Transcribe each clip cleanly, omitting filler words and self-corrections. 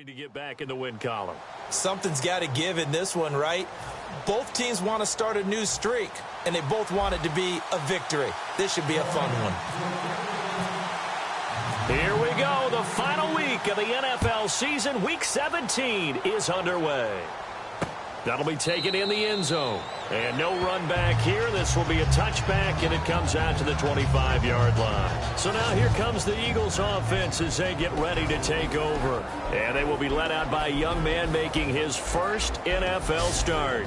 to get back in the win column. Something's got to give in this one, right? Both teams want to start a new streak, and they both want it to be a victory. This should be a fun one. Here we go. The final week of the NFL season. Week 17 is underway. That'll be taken in the end zone. And no run back here. This will be a touchback, and it comes out to the 25-yard line. So now here comes the Eagles offense as they get ready to take over. And they will be led out by a young man making his first NFL start.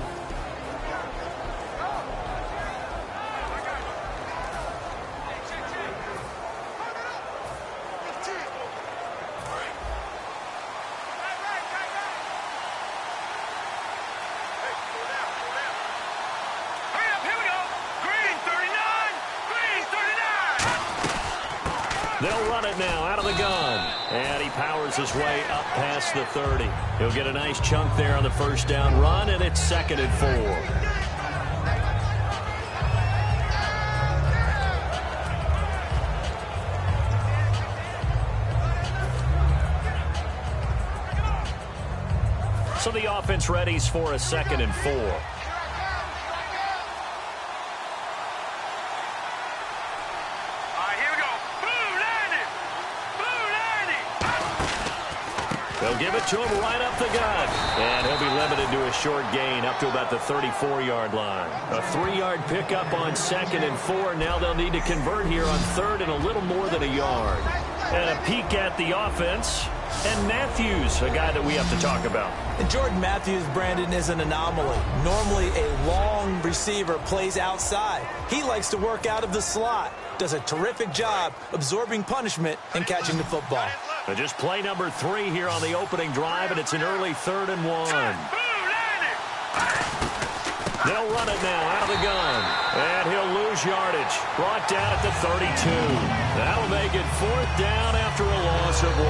They'll run it now out of the gun. And he powers his way up past the 30. He'll get a nice chunk there on the first down run, and it's 2nd and 4. So the offense readies for a 2nd and 4. They'll give it to him right up the gut. And he'll be limited to a short gain up to about the 34-yard line. A 3-yard pickup on 2nd and 4. Now they'll need to convert here on 3rd and a little more than a yard. And a peek at the offense. And Matthews, a guy that we have to talk about. And Jordan Matthews, Brandon, is an anomaly. Normally a long receiver plays outside. He likes to work out of the slot. Does a terrific job absorbing punishment and catching the football. And just play number 3 here on the opening drive, and it's an early 3rd and 1. They'll run it now out of the gun. And he'll lose yardage. Brought down at the 32. That'll make it 4th down after a loss of 1.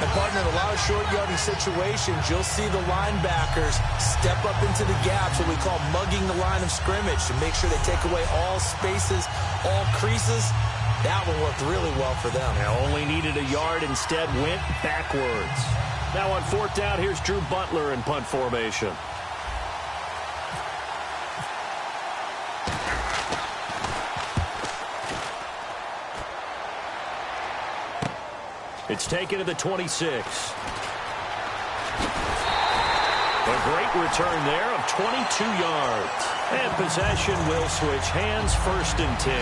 And, partner, in a lot of short yardage situations, you'll see the linebackers step up into the gaps, what we call mugging the line of scrimmage, to make sure they take away all spaces, all creases. That one worked really well for them. Now only needed a yard, instead went backwards. Now on 4th down, here's Drew Butler in punt formation. It's taken to the 26. A great return there of 22 yards. And possession will switch hands, 1st and 10.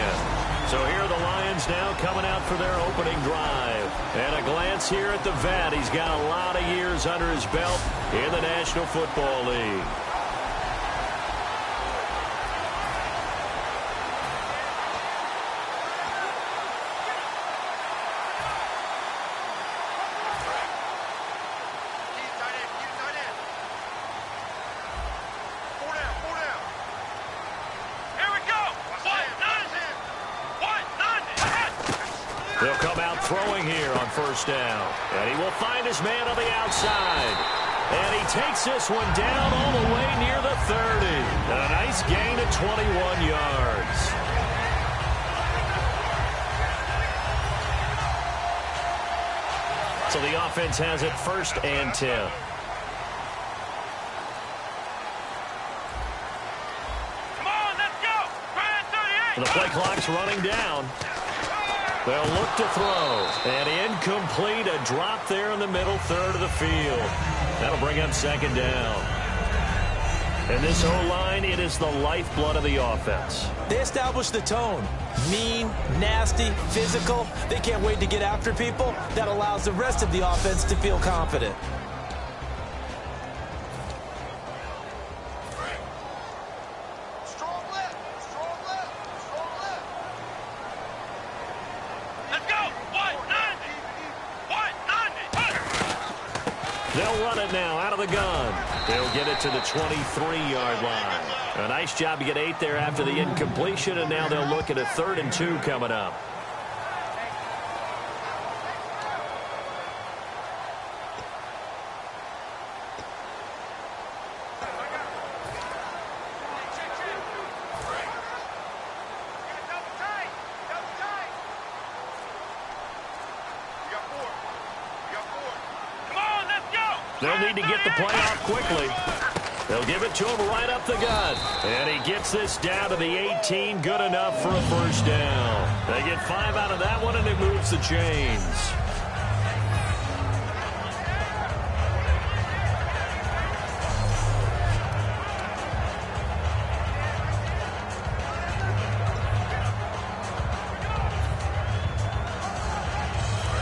So here are the Lions now coming out for their opening drive. And a glance here at the vet. He's got a lot of years under his belt in the National Football League. They'll come out throwing here on 1st down. And he will find his man on the outside. And he takes this one down all the way near the 30. And a nice gain of 21 yards. So the offense has it 1st and 10. Come on, let's go. And the play clock's running down. They'll look to throw. And incomplete. A drop there in the middle 3rd of the field. That'll bring up 2nd down. And this O-line, it is the lifeblood of the offense. They establish the tone. Mean, nasty, physical. They can't wait to get after people. That allows the rest of the offense to feel confident. They'll run it now out of the gun. They'll get it to the 23-yard line. A nice job to get 8 there after the incompletion, and now they'll look at a 3rd and 2 coming up. Come on, let's They'll need to get the play off quickly. They'll give it to him right up the gut. And he gets this down to the 18. Good enough for a first down. They get 5 out of that one, and it moves the chains.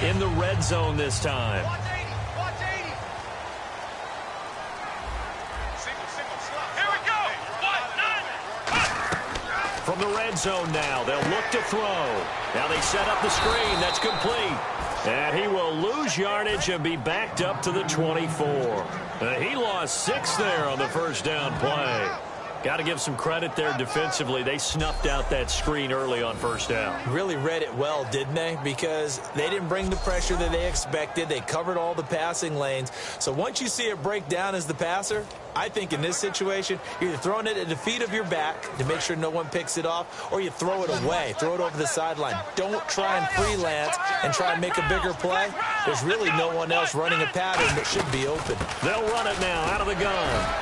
In the red zone this time. From the red zone now, they'll look to throw. Now they set up the screen. That's complete. And he will lose yardage and be backed up to the 24. He lost 6 there on the first down play. Got to give some credit there defensively. They snuffed out that screen early on first down. Really read it well, didn't they? Because they didn't bring the pressure that they expected. They covered all the passing lanes. So once you see it break down as the passer, I think in this situation, you're either throwing it at the feet of your back to make sure no one picks it off, or you throw it away, throw it over the sideline. Don't try and freelance and try and make a bigger play. There's really no one else running a pattern that should be open. They'll run it now out of the gun.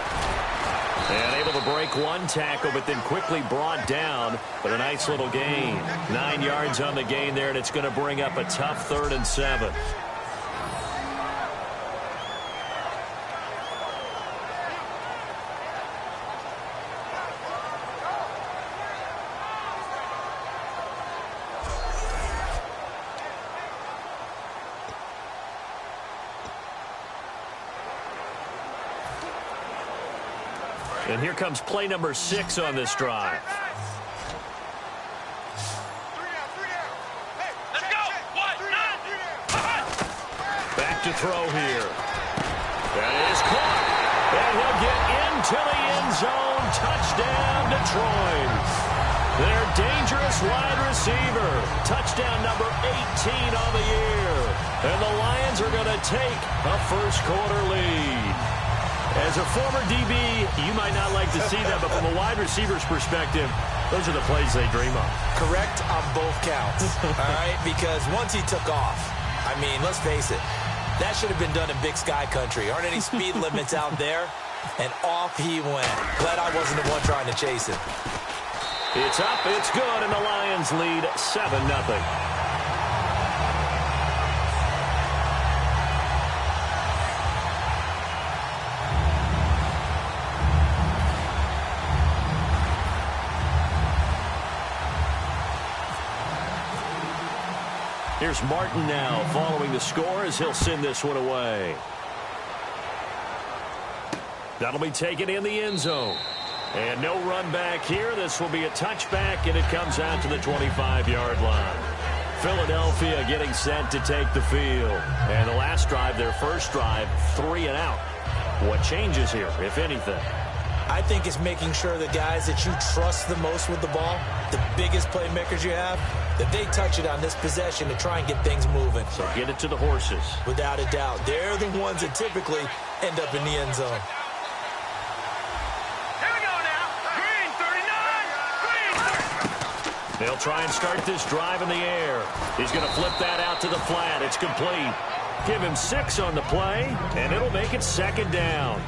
And able to break one tackle, but then quickly brought down. But a nice little gain. 9 yards on the gain there, and it's going to bring up a tough 3rd and 7. And here comes play number 6 on this drive. Back to throw here. That is caught. And he'll get into the end zone. Touchdown, Detroit. Their dangerous wide receiver. Touchdown number 18 on the year. And the Lions are going to take a first-quarter lead. As a former DB, you might not like to see that, but from a wide receiver's perspective, those are the plays they dream of. Correct on both counts, all right? Because once he took off, I mean, let's face it, that should have been done in Big Sky country. Aren't any speed limits out there? And off he went. Glad I wasn't the one trying to chase him. It's up, it's good, and the Lions lead 7-0. Here's Martin now following the score as he'll send this one away. That'll be taken in the end zone. And no run back here. This will be a touchback, and it comes out to the 25-yard line. Philadelphia getting set to take the field. And the last drive, their first drive, 3 and out. What changes here, if anything? I think it's making sure the guys that you trust the most with the ball, the biggest playmakers you have, that they touch it on this possession to try and get things moving. So get it to the horses. Without a doubt. They're the ones that typically end up in the end zone. Here we go now. Green, 39. Green. They'll try and start this drive in the air. He's going to flip that out to the flat. It's complete. Give him 6 on the play, and it'll make it 2nd down.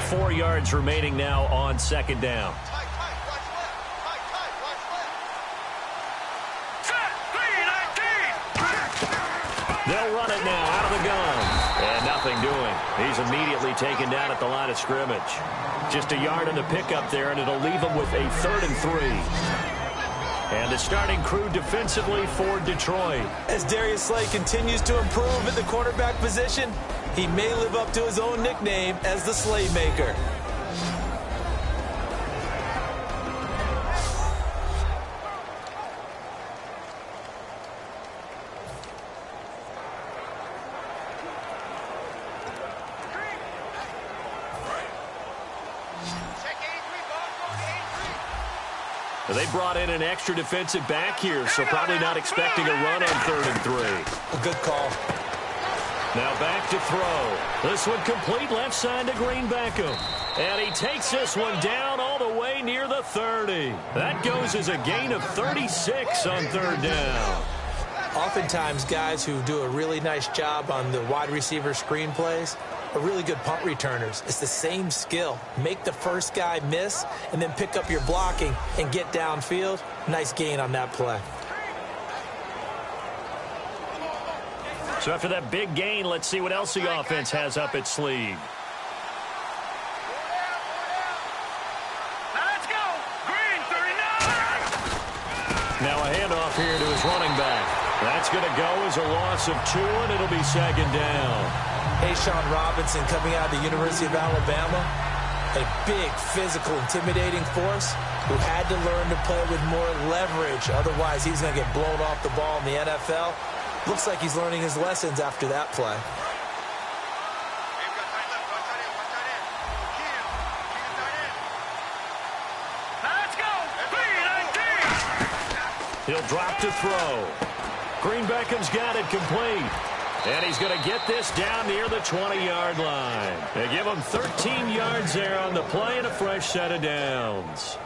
4 yards remaining now on 2nd down. They'll run it now out of the gun. And nothing doing. He's immediately taken down at the line of scrimmage. Just a yard on the pickup there, and it'll leave him with a 3rd and 3. And the starting crew defensively for Detroit. As Darius Slay continues to improve at the quarterback position, he may live up to his own nickname as the Slaymaker. They brought in an extra defensive back here, so probably not expecting a run on 3rd and 3. A good call. Now back to throw. This one complete left side to Green Beckham. And he takes this one down all the way near the 30. That goes as a gain of 36 on 3rd down. Oftentimes, guys who do a really nice job on the wide receiver screen plays are really good punt returners. It's the same skill. Make the first guy miss and then pick up your blocking and get downfield. Nice gain on that play. So after that big gain, let's see what else the offense has up its sleeve. Let's go. Green 39. Now a handoff here to his running back. That's going to go as a loss of 2, and it'll be second down. Sean Robinson coming out of the University of Alabama, a big, physical, intimidating force who had to learn to play with more leverage. Otherwise, he's going to get blown off the ball in the NFL. Looks like he's learning his lessons after that play. Let's go. Green 19. He'll drop to throw. Green Beckham's got it complete. And he's going to get this down near the 20-yard line. They give him 13 yards there on the play and a fresh set of downs.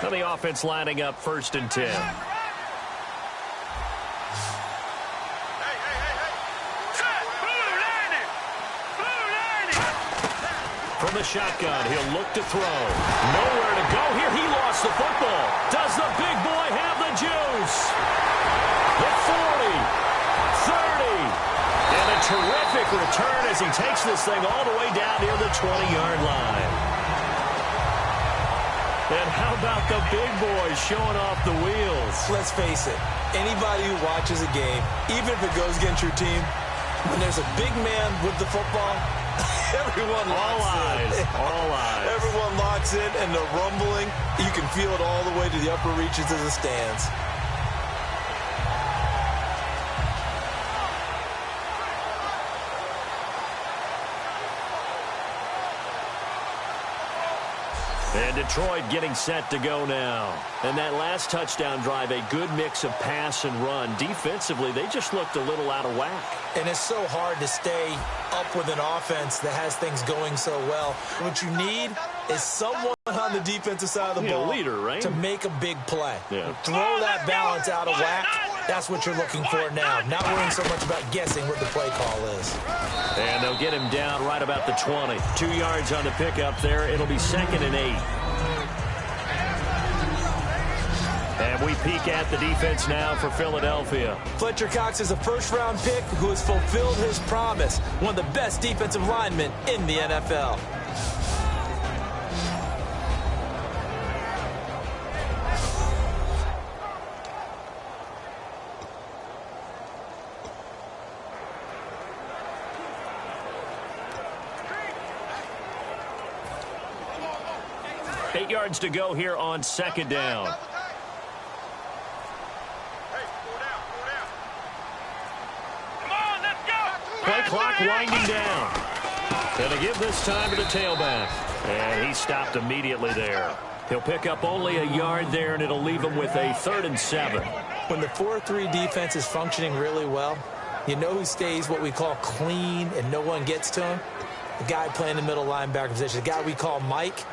Now the offense lining up 1st and 10. From the shotgun, he'll look to throw. Nowhere to go here. He lost the football. Does the big boy have the juice? The 40, 30, and a terrific return as he takes this thing all the way down near the 20-yard line. And how about the big boys showing off the wheels? Let's face it, anybody who watches a game, even if it goes against your team, when there's a big man with the football, everyone locks in. All eyes. Everyone locks in, and the rumbling, you can feel it all the way to the upper reaches of the stands. And Detroit getting set to go now. And that last touchdown drive, a good mix of pass and run. Defensively, they just looked a little out of whack. And it's so hard to stay up with an offense that has things going so well. What you need is someone on the defensive side of the ball, a leader, right? To make a big play. Yeah. Throw that balance out of whack. That's what you're looking for now. Not worrying so much about guessing what the play call is. And they'll get him down right about the 20. 2 yards on the pickup there. It'll be 2nd and 8. And we peek at the defense now for Philadelphia. Fletcher Cox is a first-round pick who has fulfilled his promise. One of the best defensive linemen in the NFL. Eight yards to go here on 2nd down. Play clock winding down. Gonna give this time to the tailback. And he stopped immediately there. He'll pick up only a yard there, and it'll leave him with a 3rd and 7. When the 4-3 defense is functioning really well, you know who stays what we call clean and no one gets to him? The guy playing the middle linebacker position, the guy we call Mike.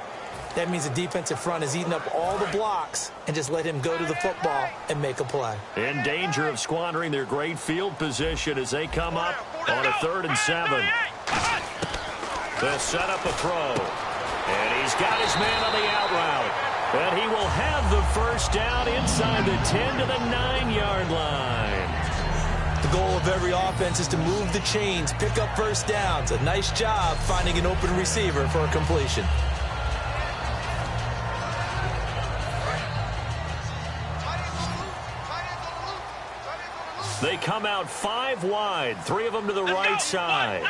That means the defensive front is eating up all the blocks and just let him go to the football and make a play. In danger of squandering their great field position as they come up on a 3rd and 7. They'll set up a throw. And he's got his man on the out route. And he will have the first down inside the 10 to the 9-yard line. The goal of every offense is to move the chains, pick up first downs. A nice job finding an open receiver for a completion. They come out 5 wide, 3 of them to the right side.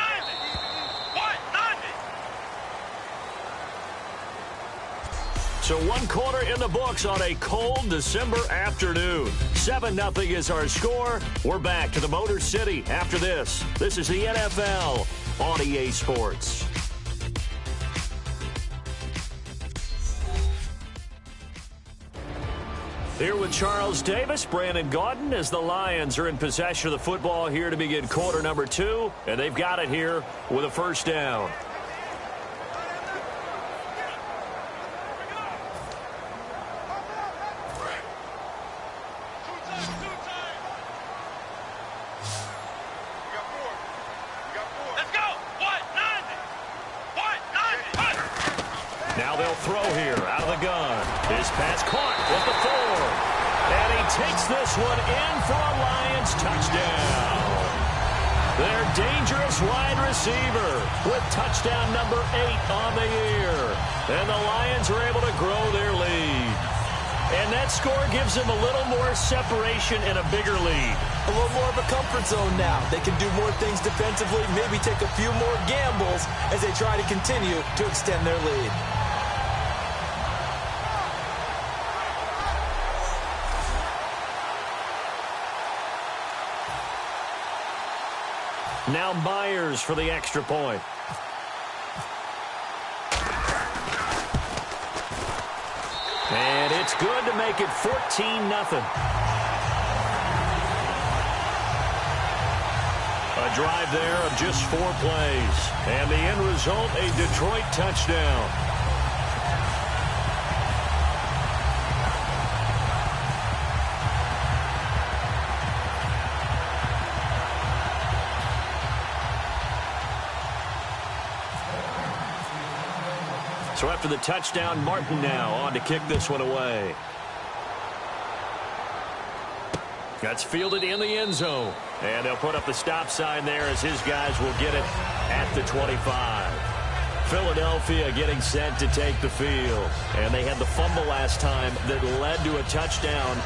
So 1 quarter in the books on a cold December afternoon. 7-0 is our score. We're back to the Motor City after this. This is the NFL on EA Sports. Here with Charles Davis, Brandon Gaudin, as the Lions are in possession of the football here to begin quarter number 2, and they've got it here with a first down. Now they'll throw here out of the gun. His pass caught with the 4. And he takes this one in for a Lions touchdown. Their dangerous wide receiver with touchdown number 8 on the year. And the Lions are able to grow their lead. And that score gives them a little more separation and a bigger lead. A little more of a comfort zone now. They can do more things defensively, maybe take a few more gambles as they try to continue to extend their lead. Now Myers for the extra point. And it's good to make it 14-0. A drive there of just 4 plays. And the end result, a Detroit touchdown. So after the touchdown, Martin now on to kick this one away. That's fielded in the end zone. And they'll put up the stop sign there as his guys will get it at the 25. Philadelphia getting set to take the field. And they had the fumble last time that led to a touchdown.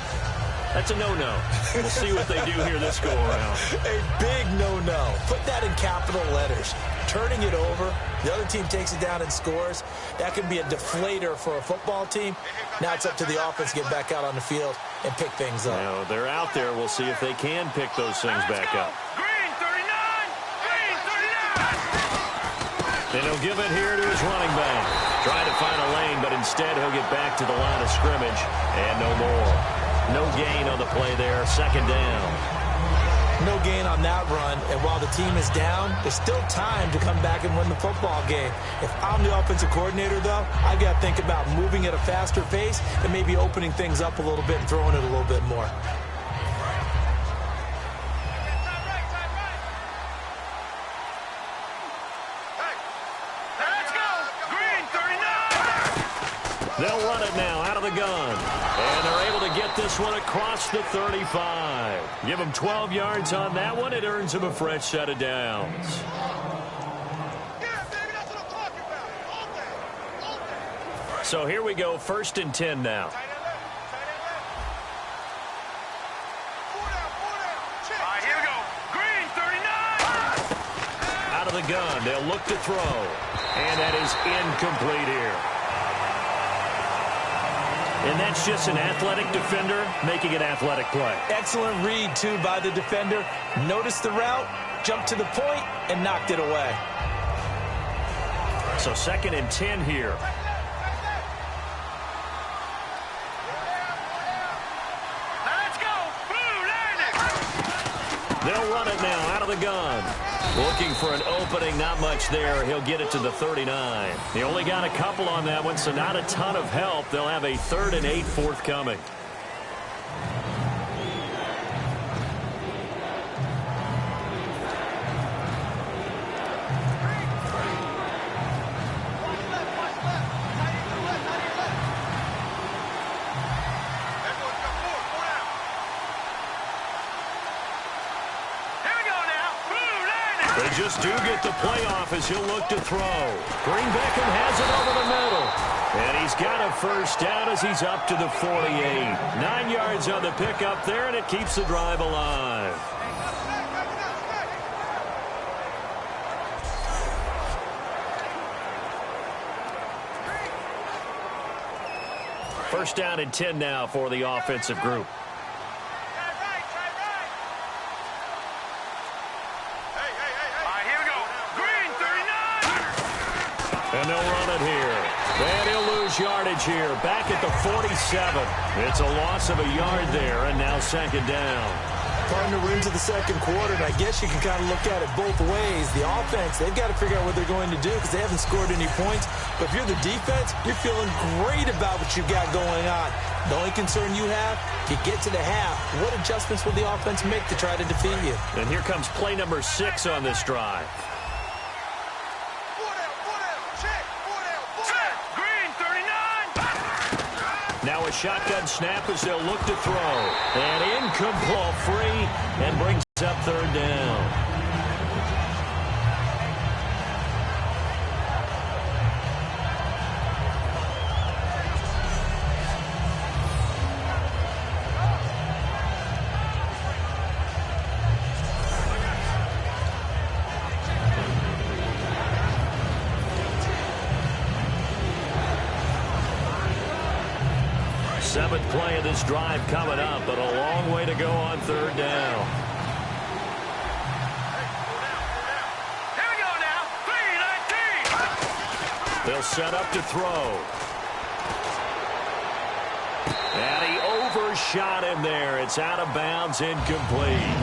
That's a no-no. We'll see what they do here this go-around. A big no-no. Put that in capital letters. Turning it over, the other team takes it down and scores. That can be a deflator for a football team. Now it's up to the offense to get back out on the field and pick things up. Now, they're out there. We'll see if they can pick those things back up. Green 39! Green 39! And he'll give it here to his running back. Trying to find a lane, but instead he'll get back to the line of scrimmage. And no more. No gain on the play there. Second down. No gain on that run, and while the team is down, there's still time to come back and win the football game. If I'm the offensive coordinator, though, I got to think about moving at a faster pace and maybe opening things up a little bit and throwing it a little bit more. Let's go! Green 39! They'll run it now out of the gun. And they're able to get this one across the 35. Give them 12 yards on that one. It earns them a fresh set of downs. So here we go, 1st and 10 now. All right, here we go. Green 39! Out of the gun, they'll look to throw. And that is incomplete here. And that's just an athletic defender making an athletic play. Excellent read, too, by the defender. Noticed the route, jumped to the point, and knocked it away. So 2nd and 10 here. Let's go! Blue landing! They'll run it now out of the gun. Looking for an opening, not much there. He'll get it to the 39. He only got a couple on that one, so not a ton of help. They'll have a 3rd and 8 forthcoming. They just do get the playoff as he'll look to throw. Green Beckham has it over the middle. And he's got a first down as he's up to the 48. 9 yards on the pickup there, and it keeps the drive alive. First down and 10 now for the offensive group. And they'll run it here. And he'll lose yardage here, back at the 47. It's a loss of a yard there, and now second down. Partner, we're into the second quarter, and I guess you can kind of look at it both ways. The offense, they've got to figure out what they're going to do because they haven't scored any points. But if you're the defense, you're feeling great about what you've got going on. The only concern you have, you get to the half, what adjustments will the offense make to try to defeat you? And here comes play number 6 on this drive. Now a shotgun snap as they'll look to throw. And incomplete, free, and brings up third down. Seventh play of this drive coming up, but a long way to go on third down. Here we go now. 3-19. They'll set up to throw. And he overshot him there. It's out of bounds, incomplete.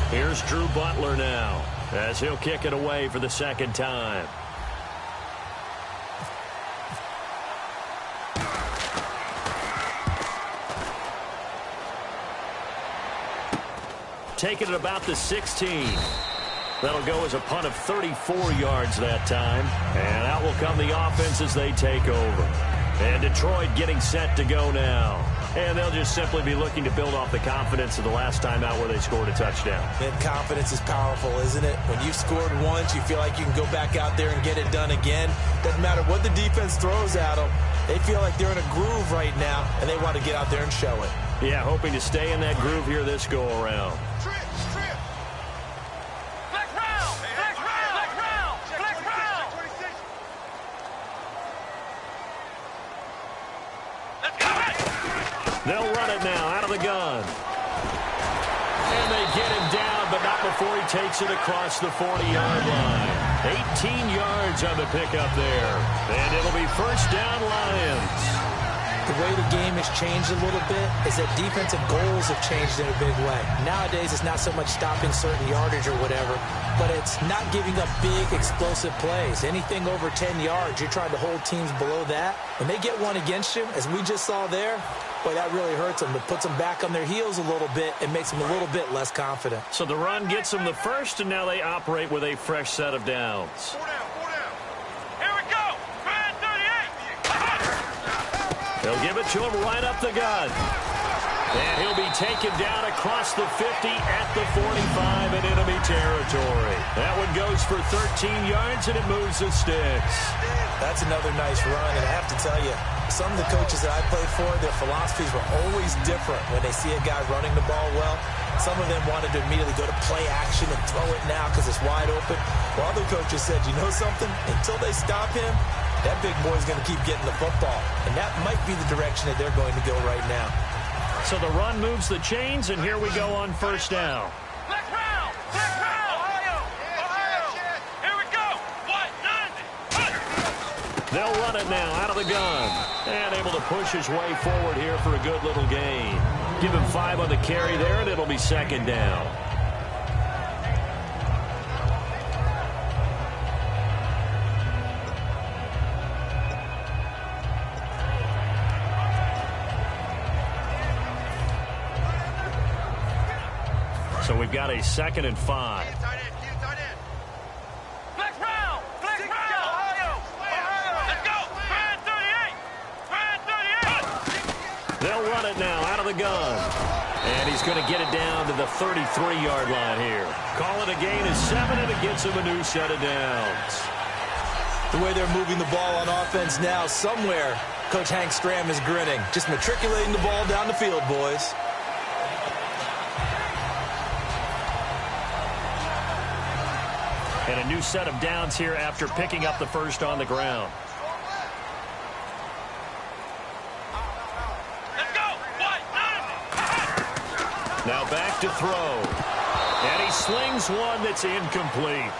Here's Drew Butler now, as he'll kick it away for the second time. Taking it about the 16. That'll go as a punt of 34 yards that time. And out will come the offense as they take over. And Detroit getting set to go now. And they'll just simply be looking to build off the confidence of the last time out where they scored a touchdown. And confidence is powerful, isn't it? When you've scored once, you feel like you can go back out there and get it done again. Doesn't matter what the defense throws at them. They feel like they're in a groove right now, and they want to get out there and show it. Yeah, hoping to stay in that groove here this go-around. They'll run it now out of the gun. And they get him down, but not before he takes it across the 40-yard line. 18 yards on the pickup there. And it'll be first down, Lions. The way the game has changed a little bit is that defensive goals have changed in a big way. Nowadays, it's not so much stopping certain yardage or whatever, but it's not giving up big, explosive plays. Anything over 10 yards, you're trying to hold teams below that. When they get one against you, as we just saw there, boy, that really hurts them. It puts them back on their heels a little bit and makes them a little bit less confident. So the run gets them the first, and now they operate with a fresh set of downs. They'll give it to him right up the gut. And he'll be taken down across the 50 at the 45 in enemy territory. That one goes for 13 yards, and it moves the sticks. That's another nice run, and I have to tell you, some of the coaches that I played for, their philosophies were always different when they see a guy running the ball well. Some of them wanted to immediately go to play action and throw it now because it's wide open. While other coaches said, you know something? Until they stop him, that big boy's going to keep getting the football. And that might be the direction that they're going to go right now. So the run moves the chains, and here we go on first down. Black round! Black round! Ohio! Ohio! Here we go! What? 90! They'll run it now out of the gun. And able to push his way forward here for a good little gain. Give him 5 on the carry there, and it'll be second down. So we've got a 2nd and 5. Black round! Black round! Ohio! Ohio! Let's go! Brand 38! Brand 38! They'll run it now out of the gun. And he's going to get it down to the 33-yard line here. Call it a gain of 7, and it gets him a new set of downs. The way they're moving the ball on offense now, somewhere, Coach Hank Stram is grinning. Just matriculating the ball down the field, boys. And a new set of downs here after picking up the first on the ground. Let's Now back to throw. And he slings one that's incomplete.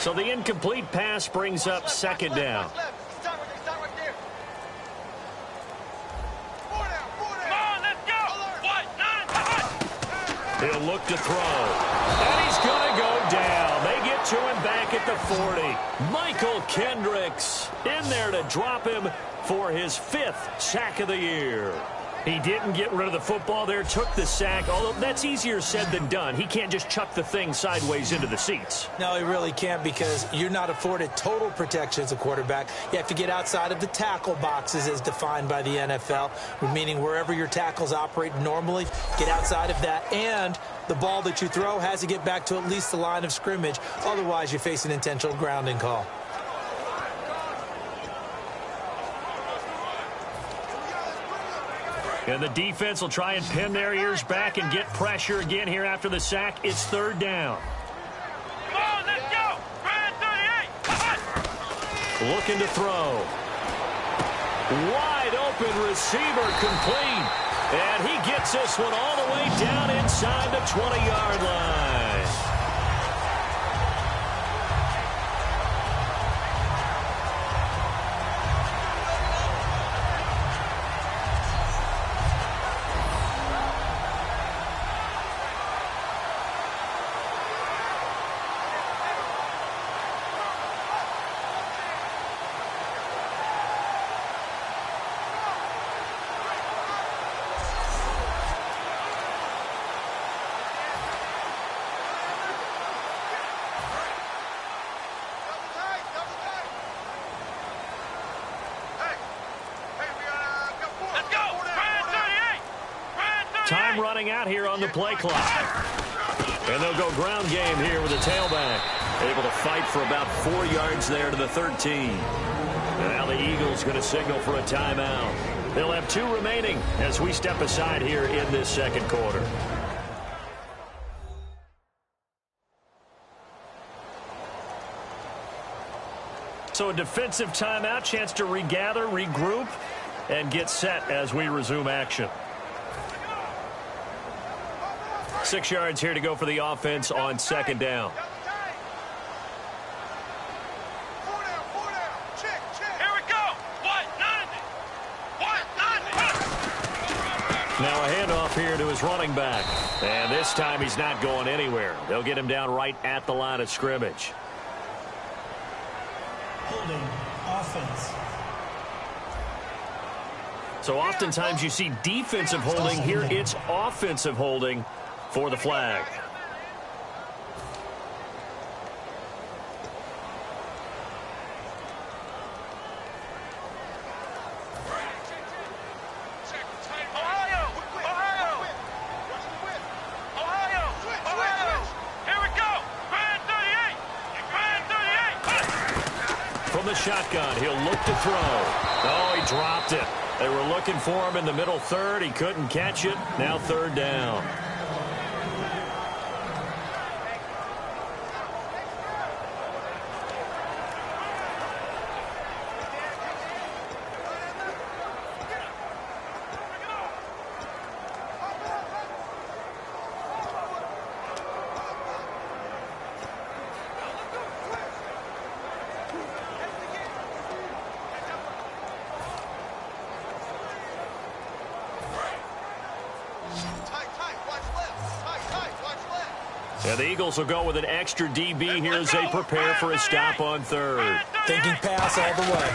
So the incomplete pass brings up second down. He'll look to throw. And he's going to go down. They get to him back at the 40. Michael Kendricks in there to drop him for his 5th sack of the year. He didn't get rid of the football there, took the sack, although that's easier said than done. He can't just chuck the thing sideways into the seats. No, he really can't, because you're not afforded total protection as a quarterback. You have to get outside of the tackle boxes as defined by the NFL, meaning wherever your tackles operate normally, get outside of that, and the ball that you throw has to get back to at least the line of scrimmage. Otherwise, you face an intentional grounding call. And the defense will try and pin their ears back and get pressure again here after the sack. It's third down. Come on, let's go! Brand 38! Looking to throw. Wide open receiver complete. And he gets this one all the way down inside the 20-yard line. Time running out here on the play clock. And they'll go ground game here with a tailback. Able to fight for about 4 yards there to the 13. And now the Eagles going to signal for a timeout. They'll have 2 remaining as we step aside here in this second quarter. So a defensive timeout, chance to regather, regroup, and get set as we resume action. 6 yards here to go for the offense on second down. Here we go. What? 90. What? 90. Now a handoff here to his running back. And this time he's not going anywhere. They'll get him down right at the line of scrimmage. Holding offense. So oftentimes you see defensive holding. Here it's offensive holding for the flag. From the shotgun, he'll look to throw. Oh, he dropped it. They were looking for him in the middle third. He couldn't catch it. Now third down. And the Eagles will go with an extra DB here as they prepare for a stop on third. Thinking pass all the way.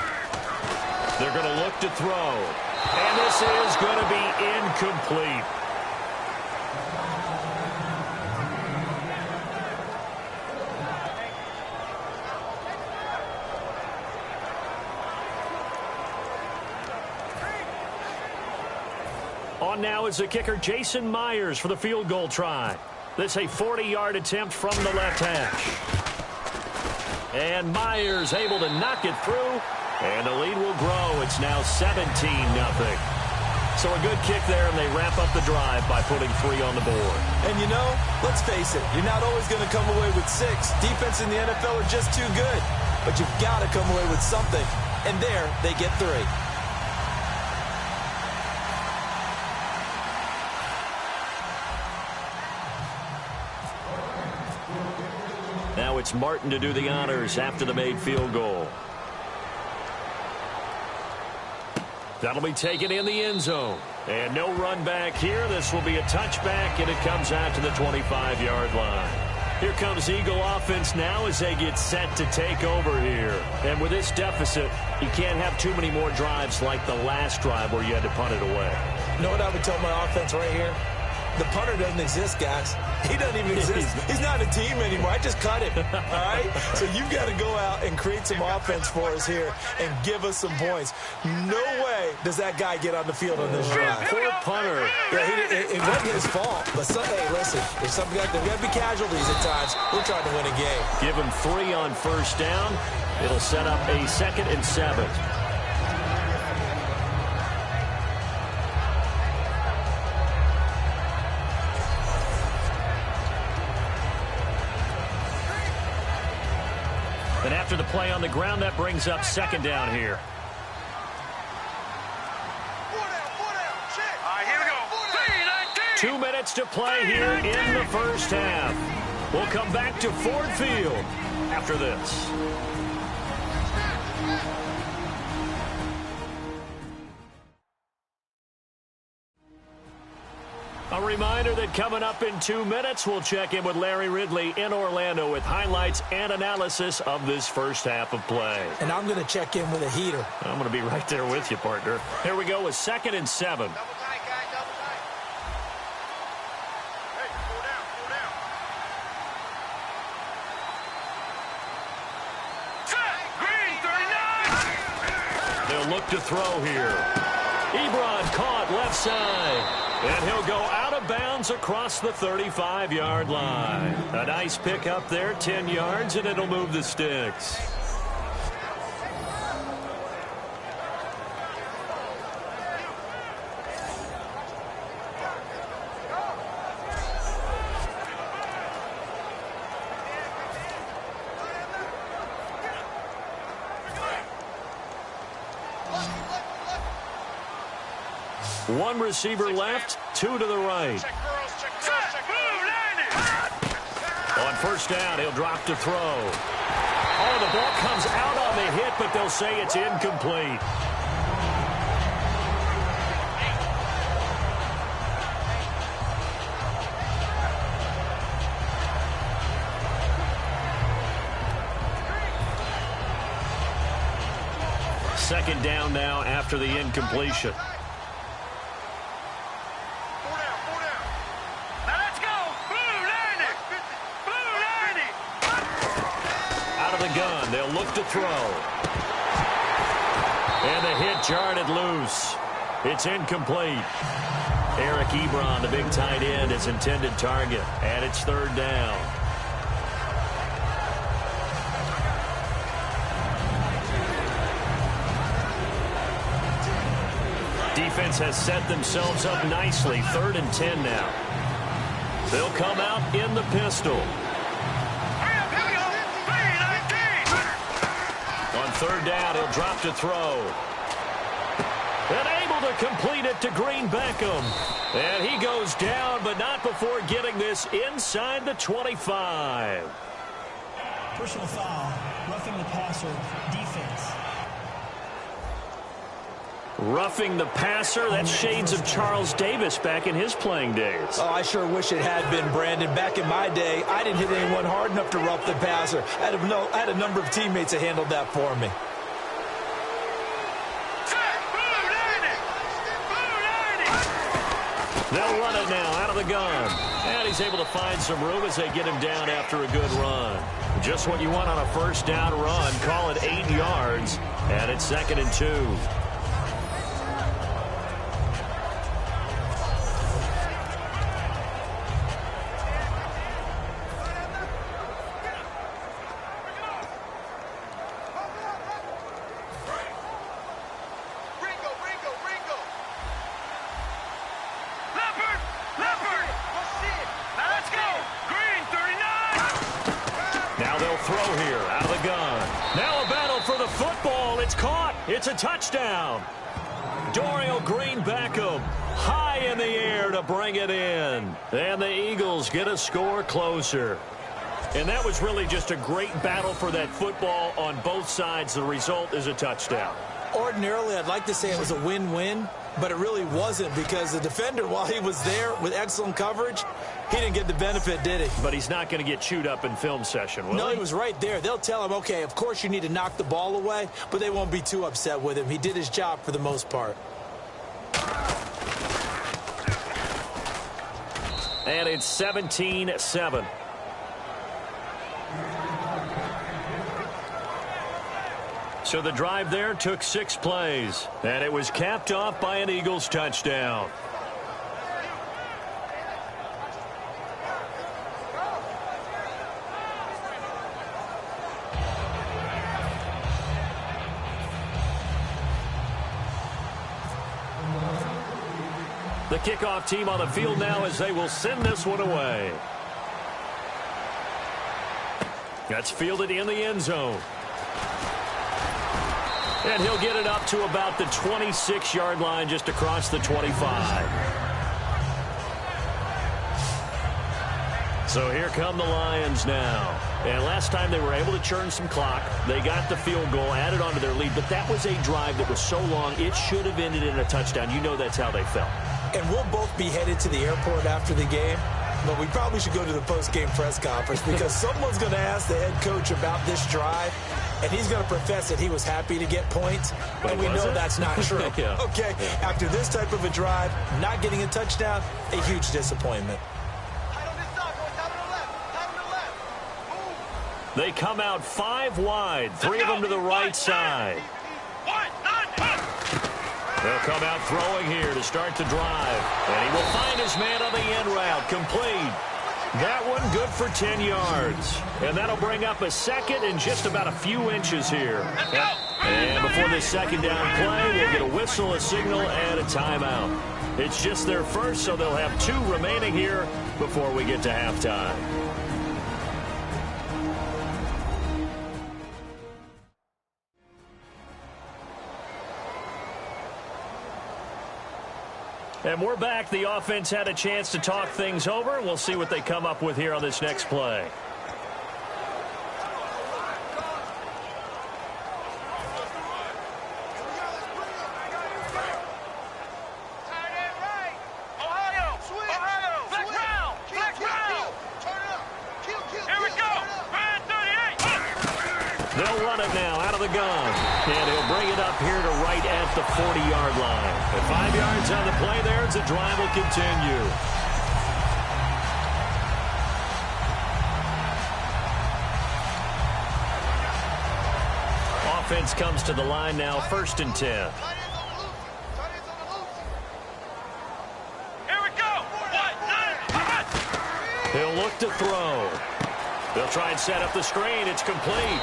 They're going to look to throw. And this is going to be incomplete. On now is the kicker Jason Myers for the field goal try. This a 40-yard attempt from the left hash. And Myers able to knock it through, and the lead will grow. It's now 17-0. So a good kick there, and they wrap up the drive by putting 3 on the board. And you know, let's face it, you're not always going to come away with 6. Defense in the NFL are just too good. But you've got to come away with something. And there, they get 3. Now it's Martin to do the honors after the made field goal. That'll be taken in the end zone. And no run back here. This will be a touchback, and it comes out to the 25-yard line. Here comes Eagle offense now as they get set to take over here. And with this deficit, you can't have too many more drives like the last drive where you had to punt it away. You know what I would tell my offense right here? The punter doesn't exist, guys. He doesn't even exist. He's not a team anymore. I just cut him, all right? So you've got to go out and create some offense for us here and give us some points. No way does that guy get on the field on this drive. Poor punter. Yeah, it wasn't his fault. But, hey, listen, if something got to be casualties at times, we're trying to win a game. Give him 3 on first down. It'll set up a 2nd and 7. And after the play on the ground, that brings up 2nd down here. Here we go. 2 minutes to play here in the first half. We'll come back to Ford Field after this. A reminder that coming up in 2 minutes, we'll check in with Larry Ridley in Orlando with highlights and analysis of this first half of play. And I'm going to check in with a heater. I'm going to be right there with you, partner. Here we go with 2nd and 7. Double tight, guys, double tight. Hey, pull down, pull down. Set! Green, 39! They'll look to throw here. Ebron caught left side. And he'll go out of bounds across the 35-yard line. A nice pick up there, 10 yards, and it'll move the sticks. One receiver left, 2 to the right. Check girls, check girls, check girls. On first down, he'll drop to throw. Oh, the ball comes out on the hit, but they'll say it's incomplete. Second down now after the incompletion. They'll look to throw. And the hit jarred it loose. It's incomplete. Eric Ebron, the big tight end, his intended target. And it's 3rd down. Defense has set themselves up nicely. 3rd and 10 now. They'll come out in the pistol. 3rd down, he'll drop to throw. And able to complete it to Green Beckham. And he goes down, but not before getting this inside the 25. Personal foul, roughing the passer, defense. Roughing the passer, that's shades of Charles Davis back in his playing days. Oh, I sure wish it had been, Brandon. Back in my day, I didn't hit anyone hard enough to rough the passer. I had a number of teammates that handled that for me. They'll run it now out of the gun. And he's able to find some room as they get him down after a good run. Just what you want on a first down run. Call it 8 yards. And it's 2nd and 2. Now they'll throw here out of the gun. Now a battle for the football. It's caught. It's a touchdown. Dorial Green-Beckham high in the air to bring it in. And the Eagles get a score closer. And that was really just a great battle for that football on both sides. The result is a touchdown. Ordinarily, I'd like to say it was a win-win, but it really wasn't because the defender, while he was there with excellent coverage, he didn't get the benefit, did he? But he's not going to get chewed up in film session, will he? No, he was right there. They'll tell him, okay, of course you need to knock the ball away, but they won't be too upset with him. He did his job for the most part. And it's 17-7. So the drive there took 6 plays, and it was capped off by an Eagles touchdown. The kickoff team on the field now as they will send this one away. That's fielded in the end zone. And he'll get it up to about the 26-yard line, just across the 25. So here come the Lions now. And last time they were able to churn some clock. They got the field goal, added on to their lead. But that was a drive that was so long, it should have ended in a touchdown. You know that's how they felt. And we'll both be headed to the airport after the game. But we probably should go to the post-game press conference because someone's going to ask the head coach about this drive, and he's going to profess that he was happy to get points, and we know that's not true. Yeah. Okay, after this type of a drive, not getting a touchdown, a huge disappointment. They come out 5 wide, 3 of them to the right side. They'll come out throwing here to start the drive. And he will find his man on the end route. Complete. That one good for 10 yards. And that'll bring up a second and just about a few inches here. And before this second down play, we'll get a whistle, a signal, and a timeout. It's just their first, so they'll have 2 remaining here before we get to halftime. And we're back. The offense had a chance to talk things over. We'll see what they come up with here on this next play. They'll run it now out of the gun. And he'll bring it up here to right at the 40-yard line. At 5 yards on the play there, the drive will continue. Offense comes to the line now, 1st and 10. Here we go. He'll look to throw. They'll try and set up the screen. It's complete.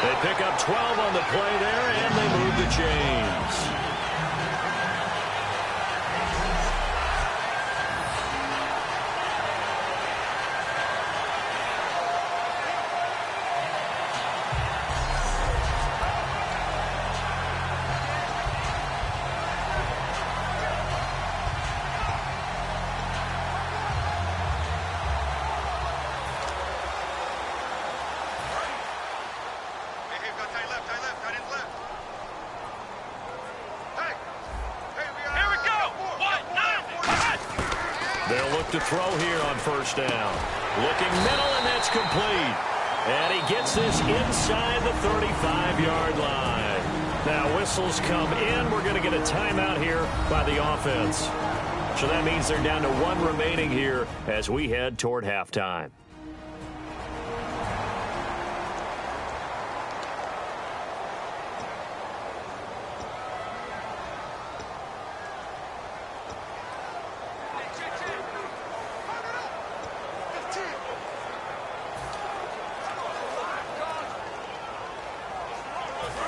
They pick up 12 on the play there, and they move the chains. To throw here on 1st down. Looking middle, and that's complete. And he gets this inside the 35-yard line. Now whistles come in. We're going to get a timeout here by the offense. So that means they're down to 1 remaining here as we head toward halftime.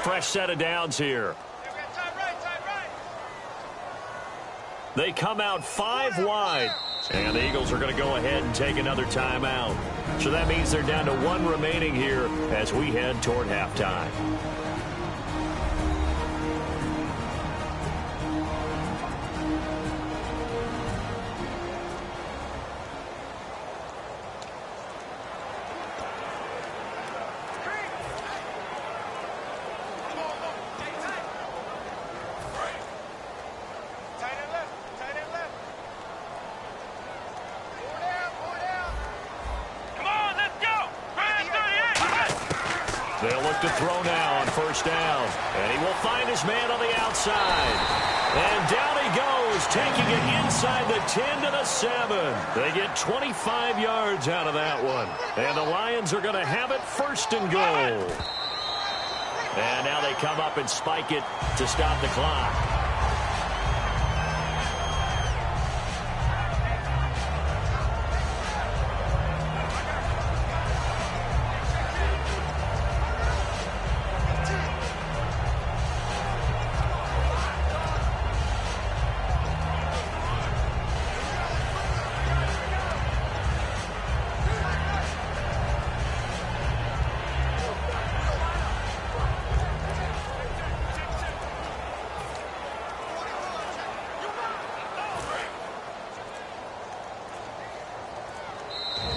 Fresh set of downs here. They come out 5 wide. And the Eagles are going to go ahead and take another timeout. So that means they're down to 1 remaining here as we head toward halftime. They'll look to throw now on first down. And he will find his man on the outside. And down he goes, taking it inside the 10 to the 7. They get 25 yards out of that one. And the Lions are going to have it first and goal. And now they come up and spike it to stop the clock.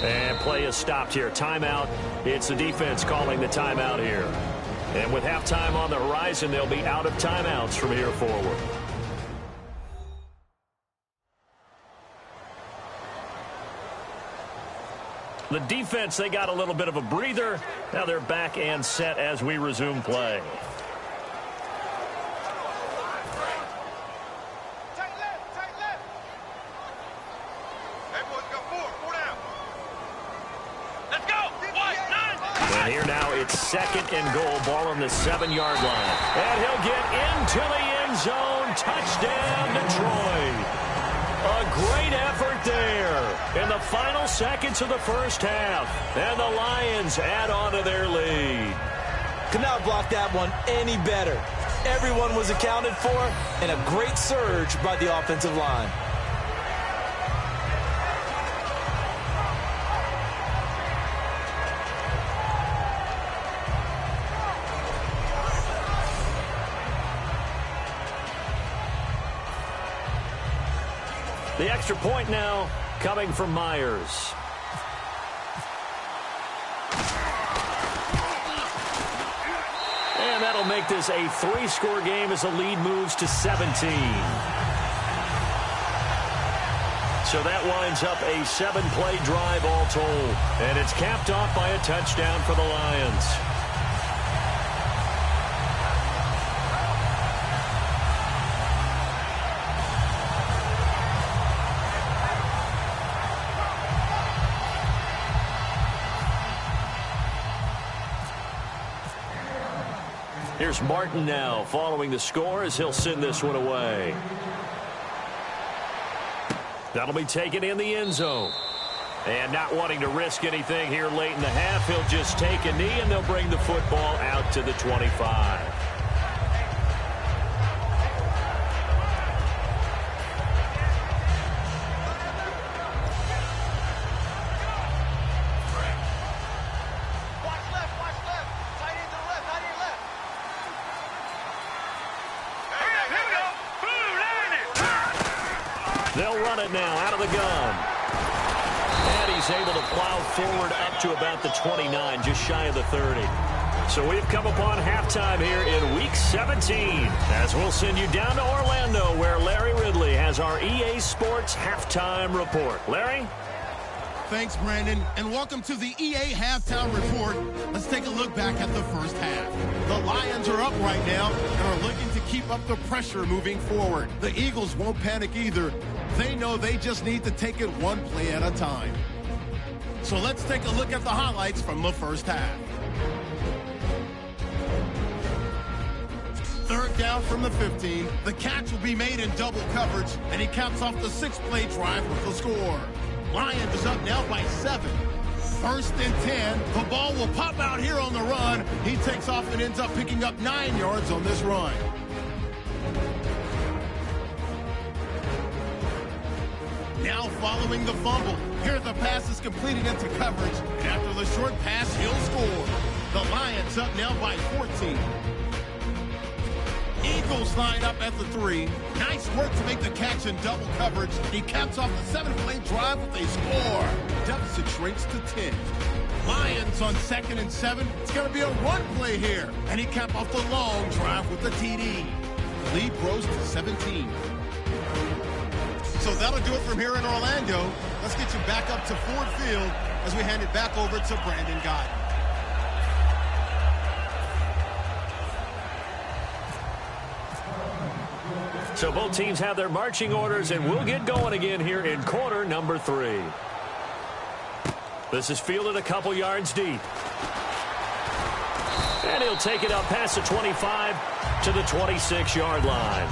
And play is stopped here. Timeout. It's the defense calling the timeout here. And with halftime on the horizon, they'll be out of timeouts from here forward. The defense, they got a little bit of a breather. Now they're back and set as we resume play. And here now it's second and goal, ball on the 7-yard line. And he'll get into the end zone. Touchdown, Detroit. A great effort there in the final seconds of the first half. And the Lions add on to their lead. Could not block that one any better. Everyone was accounted for, and a great surge by the offensive line. The extra point now coming from Myers. And that'll make this a 3-score game as the lead moves to 17. So that winds up a 7-play drive all told. And it's capped off by a touchdown for the Lions. Here's Martin now following the score as he'll send this one away. That'll be taken in the end zone. And not wanting to risk anything here late in the half, he'll just take a knee and they'll bring the football out to the 25. They'll run it now out of the gun. And he's able to plow forward up to about the 29, just shy of the 30. So we've come upon halftime here in Week 17, as we'll send you down to Orlando, where Larry Ridley has our EA Sports Halftime Report. Larry? Thanks, Brandon, and welcome to the EA Halftime Report. Let's take a look back at the first half. The Lions are up right now and are looking to keep up the pressure moving forward. The Eagles won't panic either. They know they just need to take it one play at a time. So let's take a look at the highlights from the first half. Third down from the 15. The catch will be made in double coverage, and he caps off the 6-play drive with the score. Lions is up now by 7. First and 10. The ball will pop out here on the run. He takes off and ends up picking up 9 yards on this run. Now following the fumble. Here the pass is completed into coverage. And after the short pass, he'll score. The Lions up now by 14. Eagles line up at the 3. Nice work to make the catch in double coverage. He caps off the 7-play drive with a score. Deficit shrinks to 10. Lions on 2nd and 7. It's going to be a run play here. And he capped off the long drive with the TD. The lead grows to 17. So that'll do it from here in Orlando. Let's get you back up to Ford Field as we hand it back over to Brandon Gaudin. So both teams have their marching orders, and we'll get going again here in quarter number 3. This is fielded a couple yards deep. And he'll take it up past the 25 to the 26-yard line.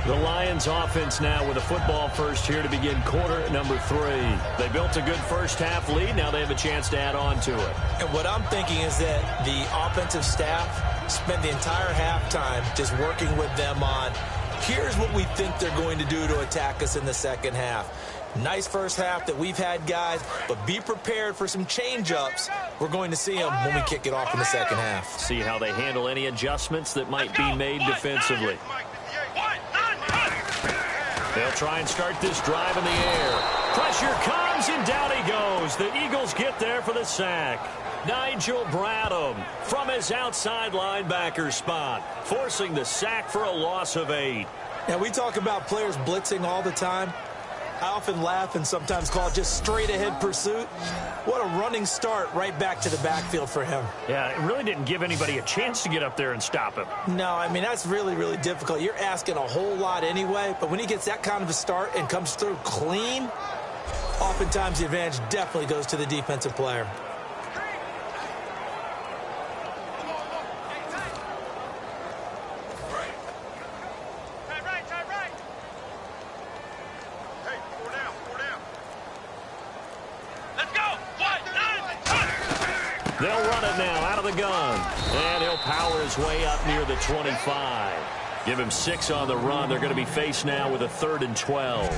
The Lions offense now with a football first here to begin quarter number 3. They built a good first half lead. Now they have a chance to add on to it. And what I'm thinking is that the offensive staff spent the entire halftime just working with them on, here's what we think they're going to do to attack us in the second half. Nice first half that we've had, guys, but be prepared for some change-ups. We're going to see them when we kick it off in the second half. See how they handle any adjustments that might be made defensively. They'll try and start this drive in the air. Pressure comes, and down he goes. The Eagles get there for the sack. Nigel Bradham from his outside linebacker spot, forcing the sack for a loss of 8. Now, we talk about players blitzing all the time. I often laugh and sometimes call it just straight-ahead pursuit. What a running start right back to the backfield for him. Yeah, it really didn't give anybody a chance to get up there and stop him. No, I mean, that's really, really difficult. You're asking a whole lot anyway, but when he gets that kind of a start and comes through clean, oftentimes the advantage definitely goes to the defensive player. They'll run it now out of the gun. And he'll power his way up near the 25. Give him 6 on the run. They're going to be faced now with a 3rd and 12.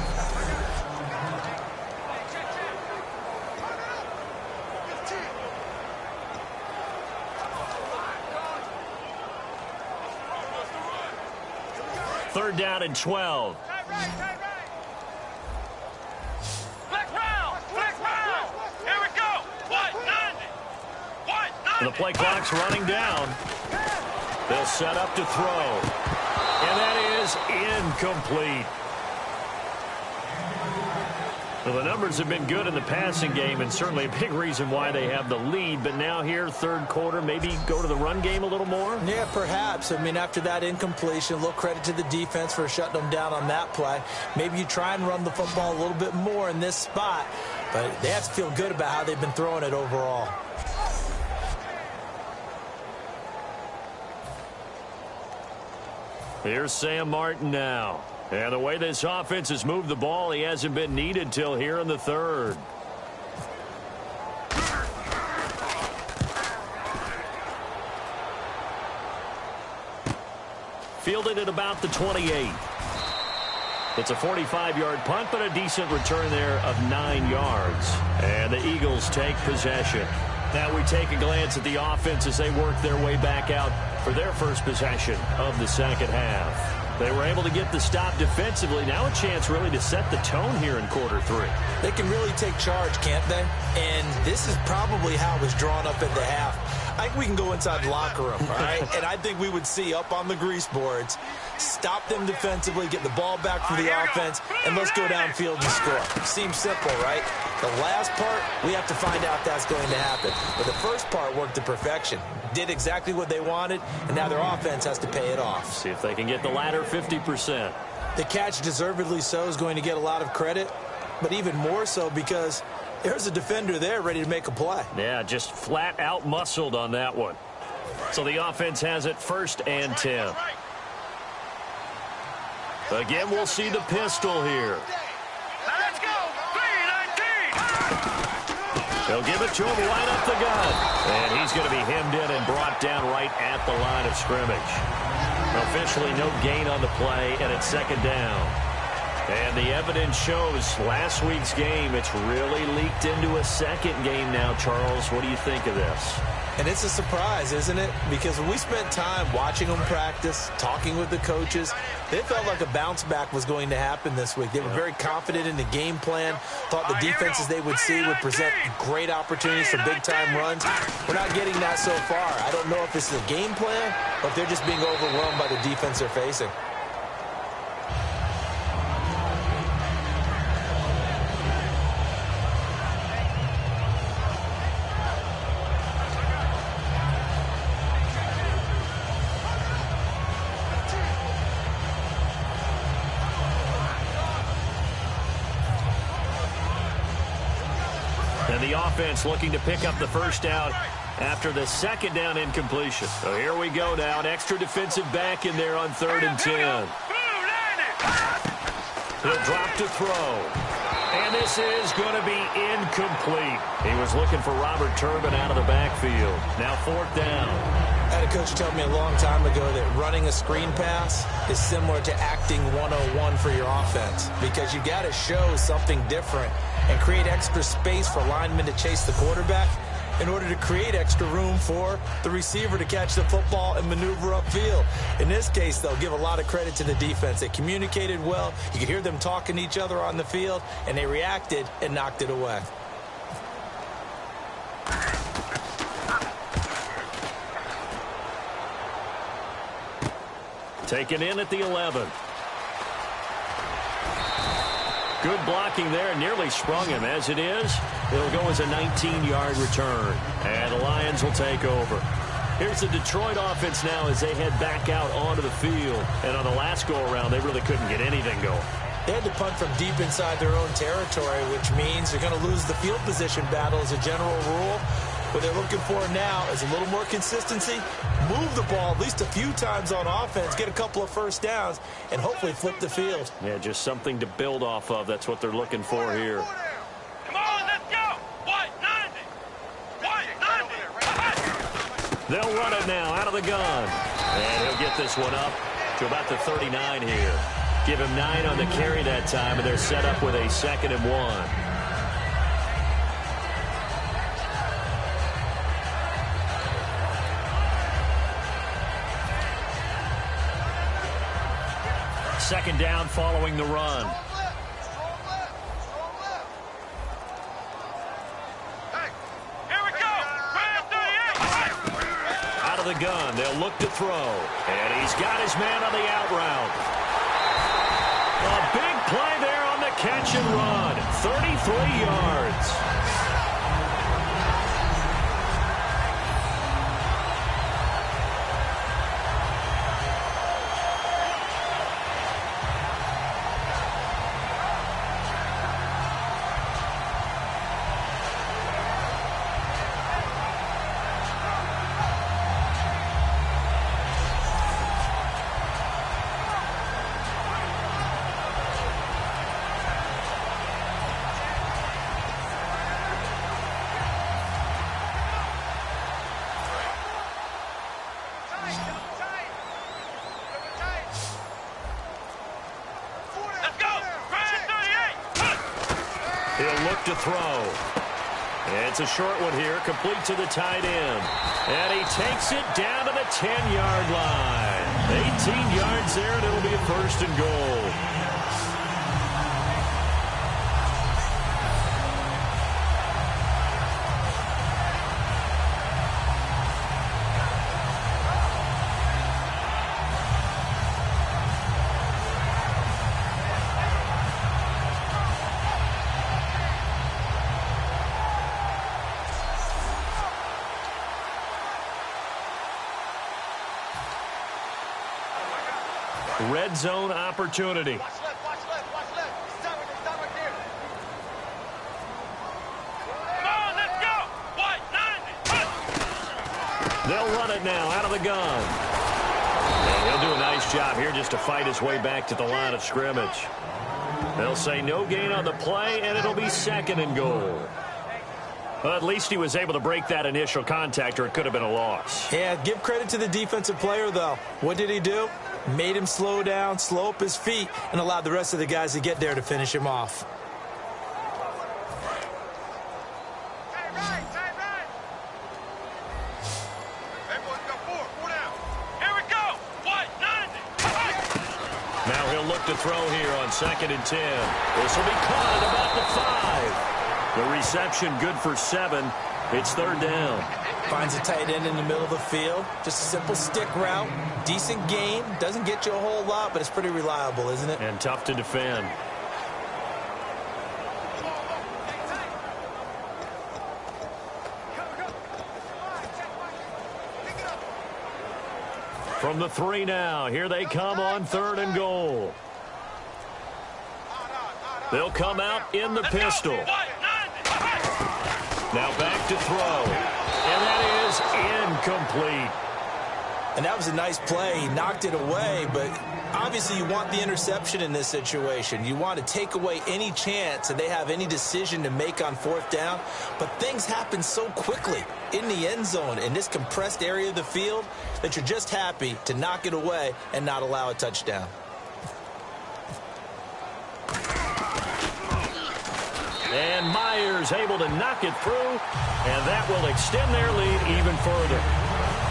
Third down and 12. The play clock's running down. They'll set up to throw. And that is incomplete. Well, the numbers have been good in the passing game, and certainly a big reason why they have the lead. But now here, third quarter, maybe go to the run game a little more? Yeah, perhaps. I mean, after that incompletion, a little credit to the defense for shutting them down on that play. Maybe you try and run the football a little bit more in this spot. But they have to feel good about how they've been throwing it overall. Here's Sam Martin now. And the way this offense has moved the ball, he hasn't been needed till here in the 3rd. Fielded at about the 28. It's a 45-yard punt, but a decent return there of 9 yards. And the Eagles take possession. Now we take a glance at the offense as they work their way back out for their first possession of the second half. They were able to get the stop defensively. Now a chance really to set the tone here in quarter 3. They can really take charge, can't they? And this is probably how it was drawn up at the half. I think we can go inside the locker room, all right? And I think we would see up on the grease boards, stop them defensively, get the ball back from the offense, and let's go downfield and score. Seems simple, right? The last part, we have to find out that's going to happen. But the first part worked to perfection. Did exactly what they wanted, and now their offense has to pay it off. See if they can get the latter 50%. The catch, deservedly so, is going to get a lot of credit, but even more so because there's a defender there ready to make a play. Yeah, just flat out muscled on that one. So the offense has it 1st and 10. Again, we'll see the pistol here. Let's go! 3-19! They'll give it to him right up the gut. And he's going to be hemmed in and brought down right at the line of scrimmage. Officially no gain on the play, and it's second down. And the evidence shows last week's game, it's really leaked into a second game now, Charles. What do you think of this? And it's a surprise, isn't it? Because when we spent time watching them practice, talking with the coaches, they felt like a bounce back was going to happen this week. They were very confident in the game plan, thought the defenses they would see would present great opportunities for big-time runs. We're not getting that so far. I don't know if this is a game plan or if they're just being overwhelmed by the defense they're facing. And the offense looking to pick up the first down after the second down incompletion. So here we go now. An extra defensive back in there on 3rd and 10. He'll drop to throw. And this is going to be incomplete. He was looking for Robert Turbin out of the backfield. Now 4th down. I had a coach tell me a long time ago that running a screen pass is similar to acting 101 for your offense, because you got to show something different and create extra space for linemen to chase the quarterback in order to create extra room for the receiver to catch the football and maneuver upfield. In this case, they'll give a lot of credit to the defense. They communicated well. You could hear them talking to each other on the field, and they reacted and knocked it away. Taken in at the 11. Good blocking there, nearly sprung him. As it is, it'll go as a 19-yard return. And the Lions will take over. Here's the Detroit offense now as they head back out onto the field. And on the last go-around, they really couldn't get anything going. They had to punt from deep inside their own territory, which means they're going to lose the field position battle as a general rule. What they're looking for now is a little more consistency, move the ball at least a few times on offense, get a couple of first downs, and hopefully flip the field. Yeah, just something to build off of. That's what they're looking for here. Come on, let's go. White 90. White 90. They'll run it now out of the gun. And he'll get this one up to about the 39 here. Give him 9 on the carry that time, and they're set up with a 2nd and 1. Second down following the run. Hey, here we go. Ram 38. Out of the gun. They'll look to throw. And he's got his man on the out route. A big play there on the catch and run. 33 yards. He'll look to throw. It's a short one here, complete to the tight end. And he takes it down to the 10-yard line. 18 yards there, and it'll be a 1st and goal. Red zone opportunity. Watch left, watch left, watch left. Stop right there. Come on, let's go. White 90. They'll run it now out of the gun. And he'll do a nice job here just to fight his way back to the line of scrimmage. They'll say no gain on the play, and it'll be 2nd and goal. Well, at least he was able to break that initial contact, or it could have been a loss. Yeah, give credit to the defensive player, though. What did he do? Made him slow down, slow up his feet, and allowed the rest of the guys to get there to finish him off. Now he'll look to throw here on 2nd and 10. This will be caught at about the 5. The reception good for 7. It's 3rd down. Finds a tight end in the middle of the field. Just a simple stick route. Decent game. Doesn't get you a whole lot, but it's pretty reliable, isn't it? And tough to defend. From the 3 now, here they come on 3rd and goal. They'll come out in the pistol. Now back to throw. And that is incomplete. And that was a nice play. He knocked it away, but obviously you want the interception in this situation. You want to take away any chance that they have any decision to make on 4th down. But things happen so quickly in the end zone in this compressed area of the field that you're just happy to knock it away and not allow a touchdown. And Myers able to knock it through, and that will extend their lead even further.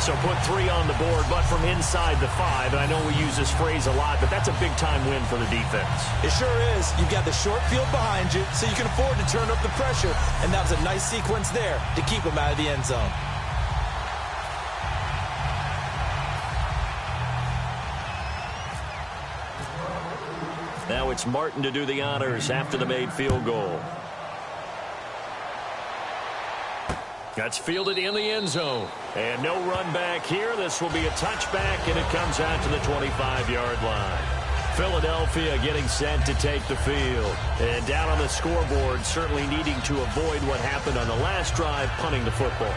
So put 3 on the board, but from inside the 5. And I know we use this phrase a lot, but that's a big-time win for the defense. It sure is. You've got the short field behind you, so you can afford to turn up the pressure. And that was a nice sequence there to keep them out of the end zone. Now it's Martin to do the honors after the made field goal. That's fielded in the end zone. And no run back here. This will be a touchback, and it comes out to the 25-yard line. Philadelphia getting set to take the field. And down on the scoreboard, certainly needing to avoid what happened on the last drive, punting the football.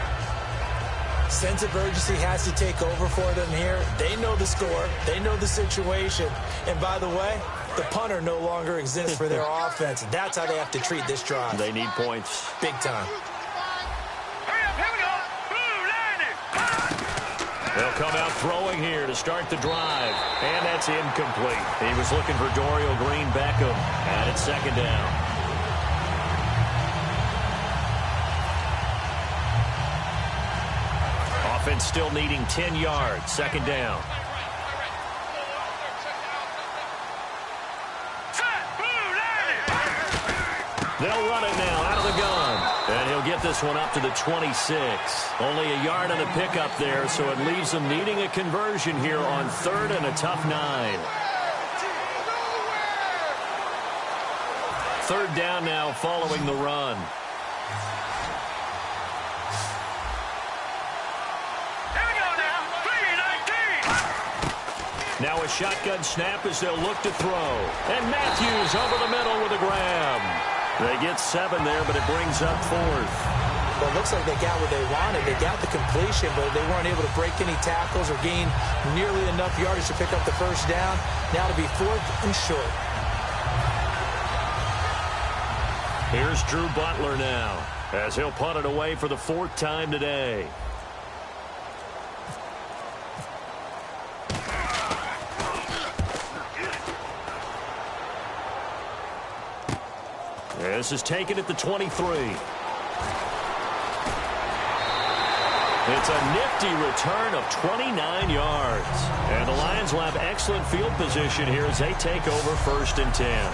Sense of urgency has to take over for them here. They know the score. They know the situation. And by the way, the punter no longer exists for their offense. That's how they have to treat this drive. They need points. Big time. They'll come out throwing here to start the drive. And that's incomplete. He was looking for Dorial Green-Beckham. And it's 2nd down. Offense still needing 10 yards. 2nd down. They'll run it now out of the gun. And he'll get this one up to the 26. Only a yard on the pickup there, so it leaves them needing a conversion here on 3rd and a tough 9. 3rd down now following the run. Now a shotgun snap as they'll look to throw. And Matthews over the middle with a grab. They get 7 there, but it brings up 4th. Well, it looks like they got what they wanted. They got the completion, but they weren't able to break any tackles or gain nearly enough yardage to pick up the 1st down. Now to be 4th and short. Here's Drew Butler now, as he'll punt it away for the 4th time today. This is taken at the 23. It's a nifty return of 29 yards. And the Lions will have excellent field position here as they take over 1st and 10.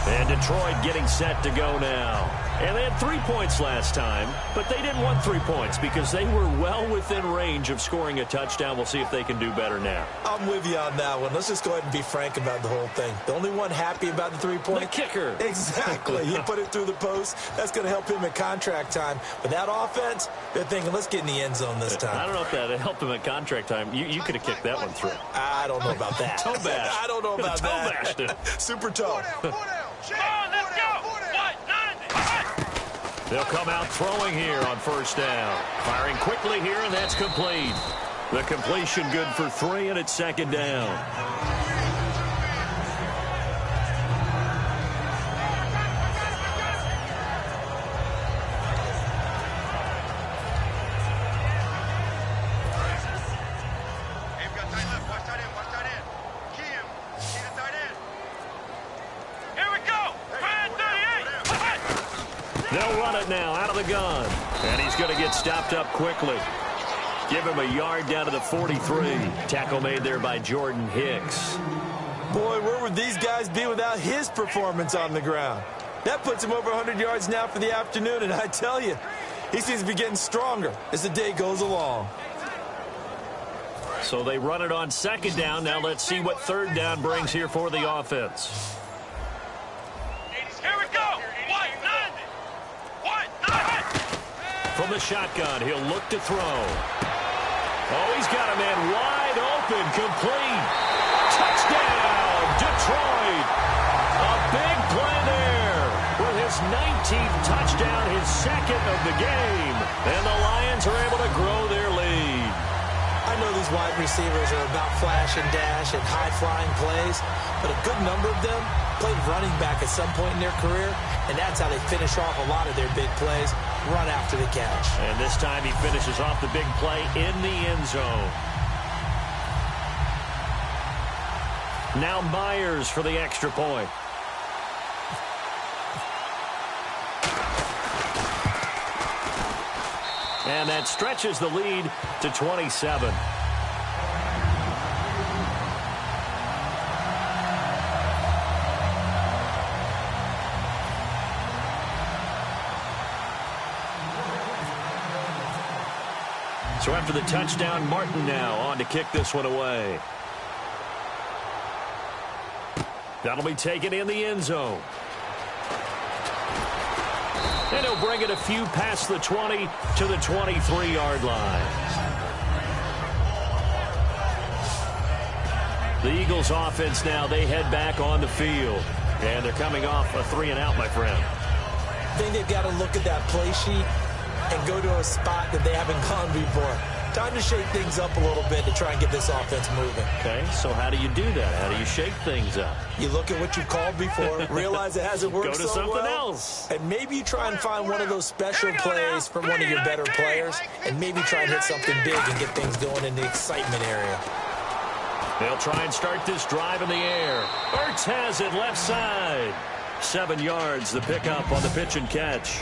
And Detroit getting set to go now. And they had 3 points last time, but they didn't want 3 points because they were well within range of scoring a touchdown. We'll see if they can do better now. I'm with you on that one. Let's just go ahead and be frank about the whole thing. The only one happy about the 3-point. The kicker. Exactly. He put it through the post. That's going to help him at contract time. But that offense, they're thinking, let's get in the end zone this time. I don't know if that helped him at contract time. You could have kicked that one through. I don't know about that. Toe bash. I don't know about that. Toe bashed it. Super toe. They'll come out throwing here on 1st down. Firing quickly here, and that's complete. The completion good for 3, and it's 2nd down. They'll run it now out of the gun. And he's going to get stopped up quickly. Give him a yard down to the 43. Tackle made there by Jordan Hicks. Boy, where would these guys be without his performance on the ground? That puts him over 100 yards now for the afternoon, and I tell you, he seems to be getting stronger as the day goes along. So they run it on second down. Now let's see what third down brings here for the offense. Here we go. What? None. What? None. From the shotgun, he'll look to throw. Oh, he's got a man wide open, complete. Touchdown, Detroit. A big play there with his 19th touchdown, his second of the game. And the Lions are able to grow their lead. I know these wide receivers are about flash and dash and high-flying plays, but a good number of them played running back at some point in their career, and that's how they finish off a lot of their big plays, run after the catch. And this time he finishes off the big play in the end zone. Now Myers for the extra point. And that stretches the lead to 27. So after the touchdown, Martin now on to kick this one away. That'll be taken in the end zone. And he'll bring it a few past the 20 to the 23-yard line. The Eagles offense now, they head back on the field. And they're coming off a 3-and-out, my friend. I think they've got to look at that play sheet and go to a spot that they haven't gone before. Time to shake things up a little bit to try and get this offense moving. Okay, so how do you do that? How do you shake things up? You look at what you called before, realize it hasn't worked Go to so something well, else. and maybe you try and find one of those special plays from one of your better players, and maybe try and hit something big and get things going in the excitement area. They'll try and start this drive in the air. Ertz has it left side. 7 yards, the pickup on the pitch and catch.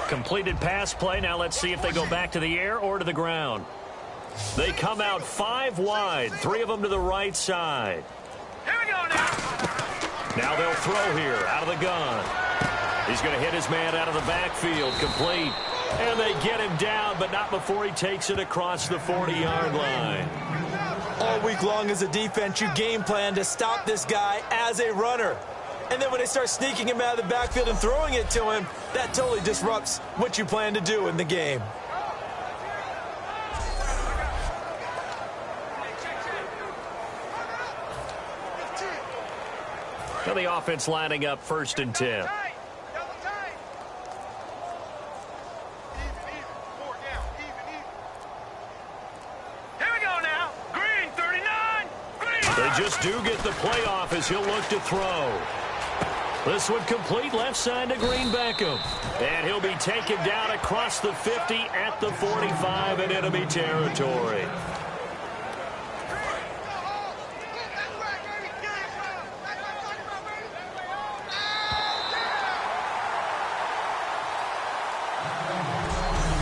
Completed pass play. Now let's see if they go back to the air or to the ground. They come out 5 wide, 3 of them to the right side. Here we go now. Now they'll throw here out of the gun. He's going to hit his man out of the backfield, complete. And they get him down, but not before he takes it across the 40-yard line. All week long as a defense, you game plan to stop this guy as a runner. And then when they start sneaking him out of the backfield and throwing it to him, that totally disrupts what you plan to do in the game. So the offense lining up 1st and 10. Tight. Double tight. Even. 4 down. Even. Here we go now. Green, 39. Green. They just do get the playoff as he'll look to throw. This one complete left side to Green Beckham. And he'll be taken down across the 50 at the 45 in enemy territory.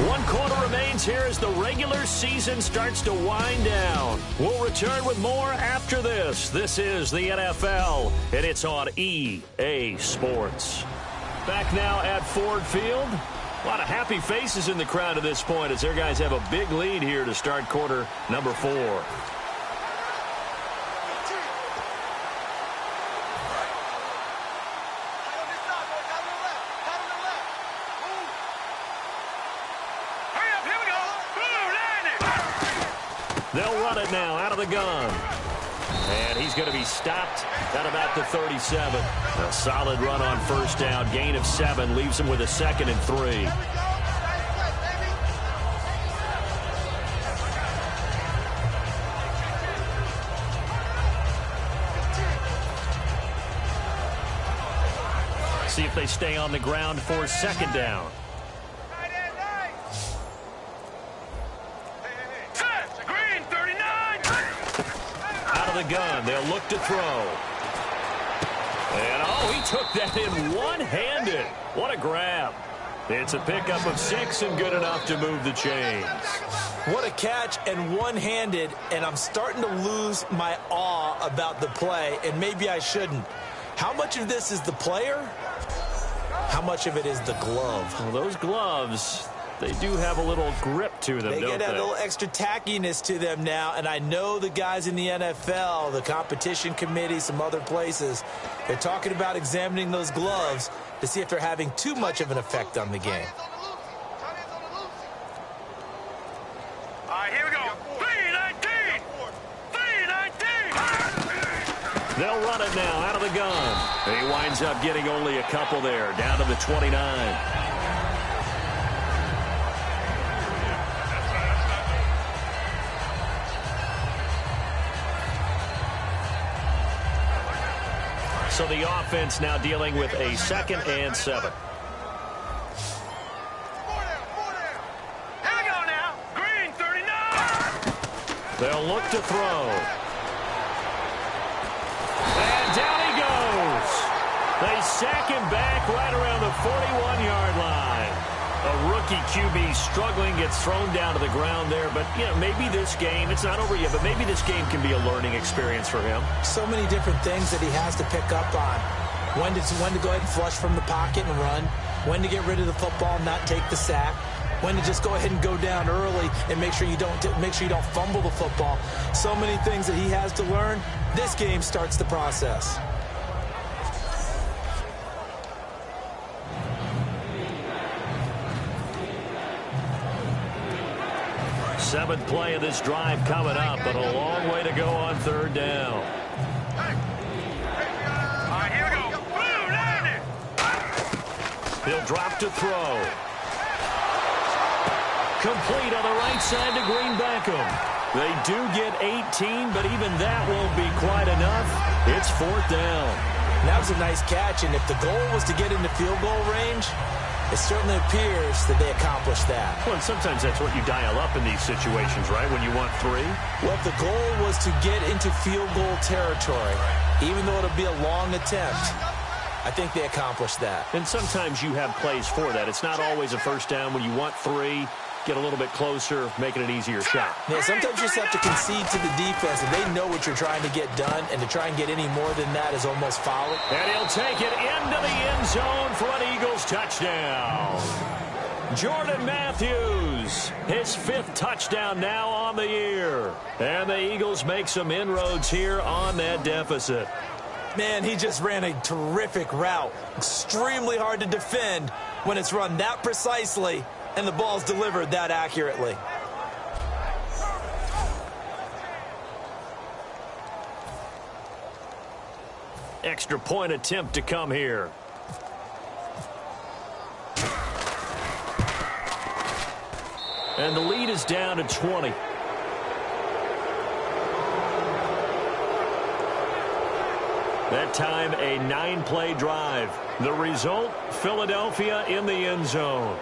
One quarter remains here as the regular season starts to wind down. We'll return with more after this. This is the NFL, and it's on EA Sports. Back now at Ford Field. A lot of happy faces in the crowd at this point as their guys have a big lead here to start quarter number 4. They'll run it now out of the gun. And he's going to be stopped at about the 37. A solid run on 1st down. Gain of 7 leaves him with a 2nd and 3. see if they stay on the ground for second down. Green 39. Out of the gun, they'll look to throw. And, oh, he took that in one-handed. What a grab. It's a pickup of 6 and good enough to move the chains. What a catch and one-handed, and I'm starting to lose my awe about the play, and maybe I shouldn't. How much of this is the player? How much of it is the glove? Well, those gloves, they do have a little grip to them, They don't get that little extra tackiness to them now, and I know the guys in the NFL, the competition committee, some other places, they're talking about examining those gloves to see if they're having too much of an effect on the game. All right, here we go. 319. 319. They'll run it now out of the gun. He winds up getting only a couple there, down to the 29. So the offense now dealing with a 2nd and 7. Here we go now. Green 39. They'll look to throw. And down he goes. They sack him back right around the 41-yard line. A rookie QB struggling, gets thrown down to the ground there. But, you know, maybe this game, it's not over yet, but maybe this game can be a learning experience for him. So many different things that he has to pick up on. When to go ahead and flush from the pocket and run. When to get rid of the football and not take the sack. When to just go ahead and go down early and make sure you don't fumble the football. So many things that he has to learn. This game starts the process. Seventh play of this drive coming up, but a long way to go on 3rd down. All right, here we go. Blue 90. He'll drop to throw. Complete on the right side to Greenbackham. They do get 18, but even that won't be quite enough. It's 4th down. That was a nice catch, and if the goal was to get into field goal range, it certainly appears that they accomplished that. Well, and sometimes that's what you dial up in these situations, right, when you want 3? Well, if the goal was to get into field goal territory, even though it'll be a long attempt, I think they accomplished that. And sometimes you have plays for that. It's not always a first down when you want 3. Get a little bit closer, making an easier shot. Yeah, sometimes you just have to concede to the defense, and they know what you're trying to get done, and to try and get any more than that is almost foul. And he'll take it into the end zone for an Eagles touchdown. Jordan Matthews, his 5th touchdown now on the year. And the Eagles make some inroads here on that deficit. Man, he just ran a terrific route. Extremely hard to defend when it's run that precisely and the ball's delivered that accurately. Extra point attempt to come here. And the lead is down to 20. That time, a 9-play drive. The result, Philadelphia in the end zone.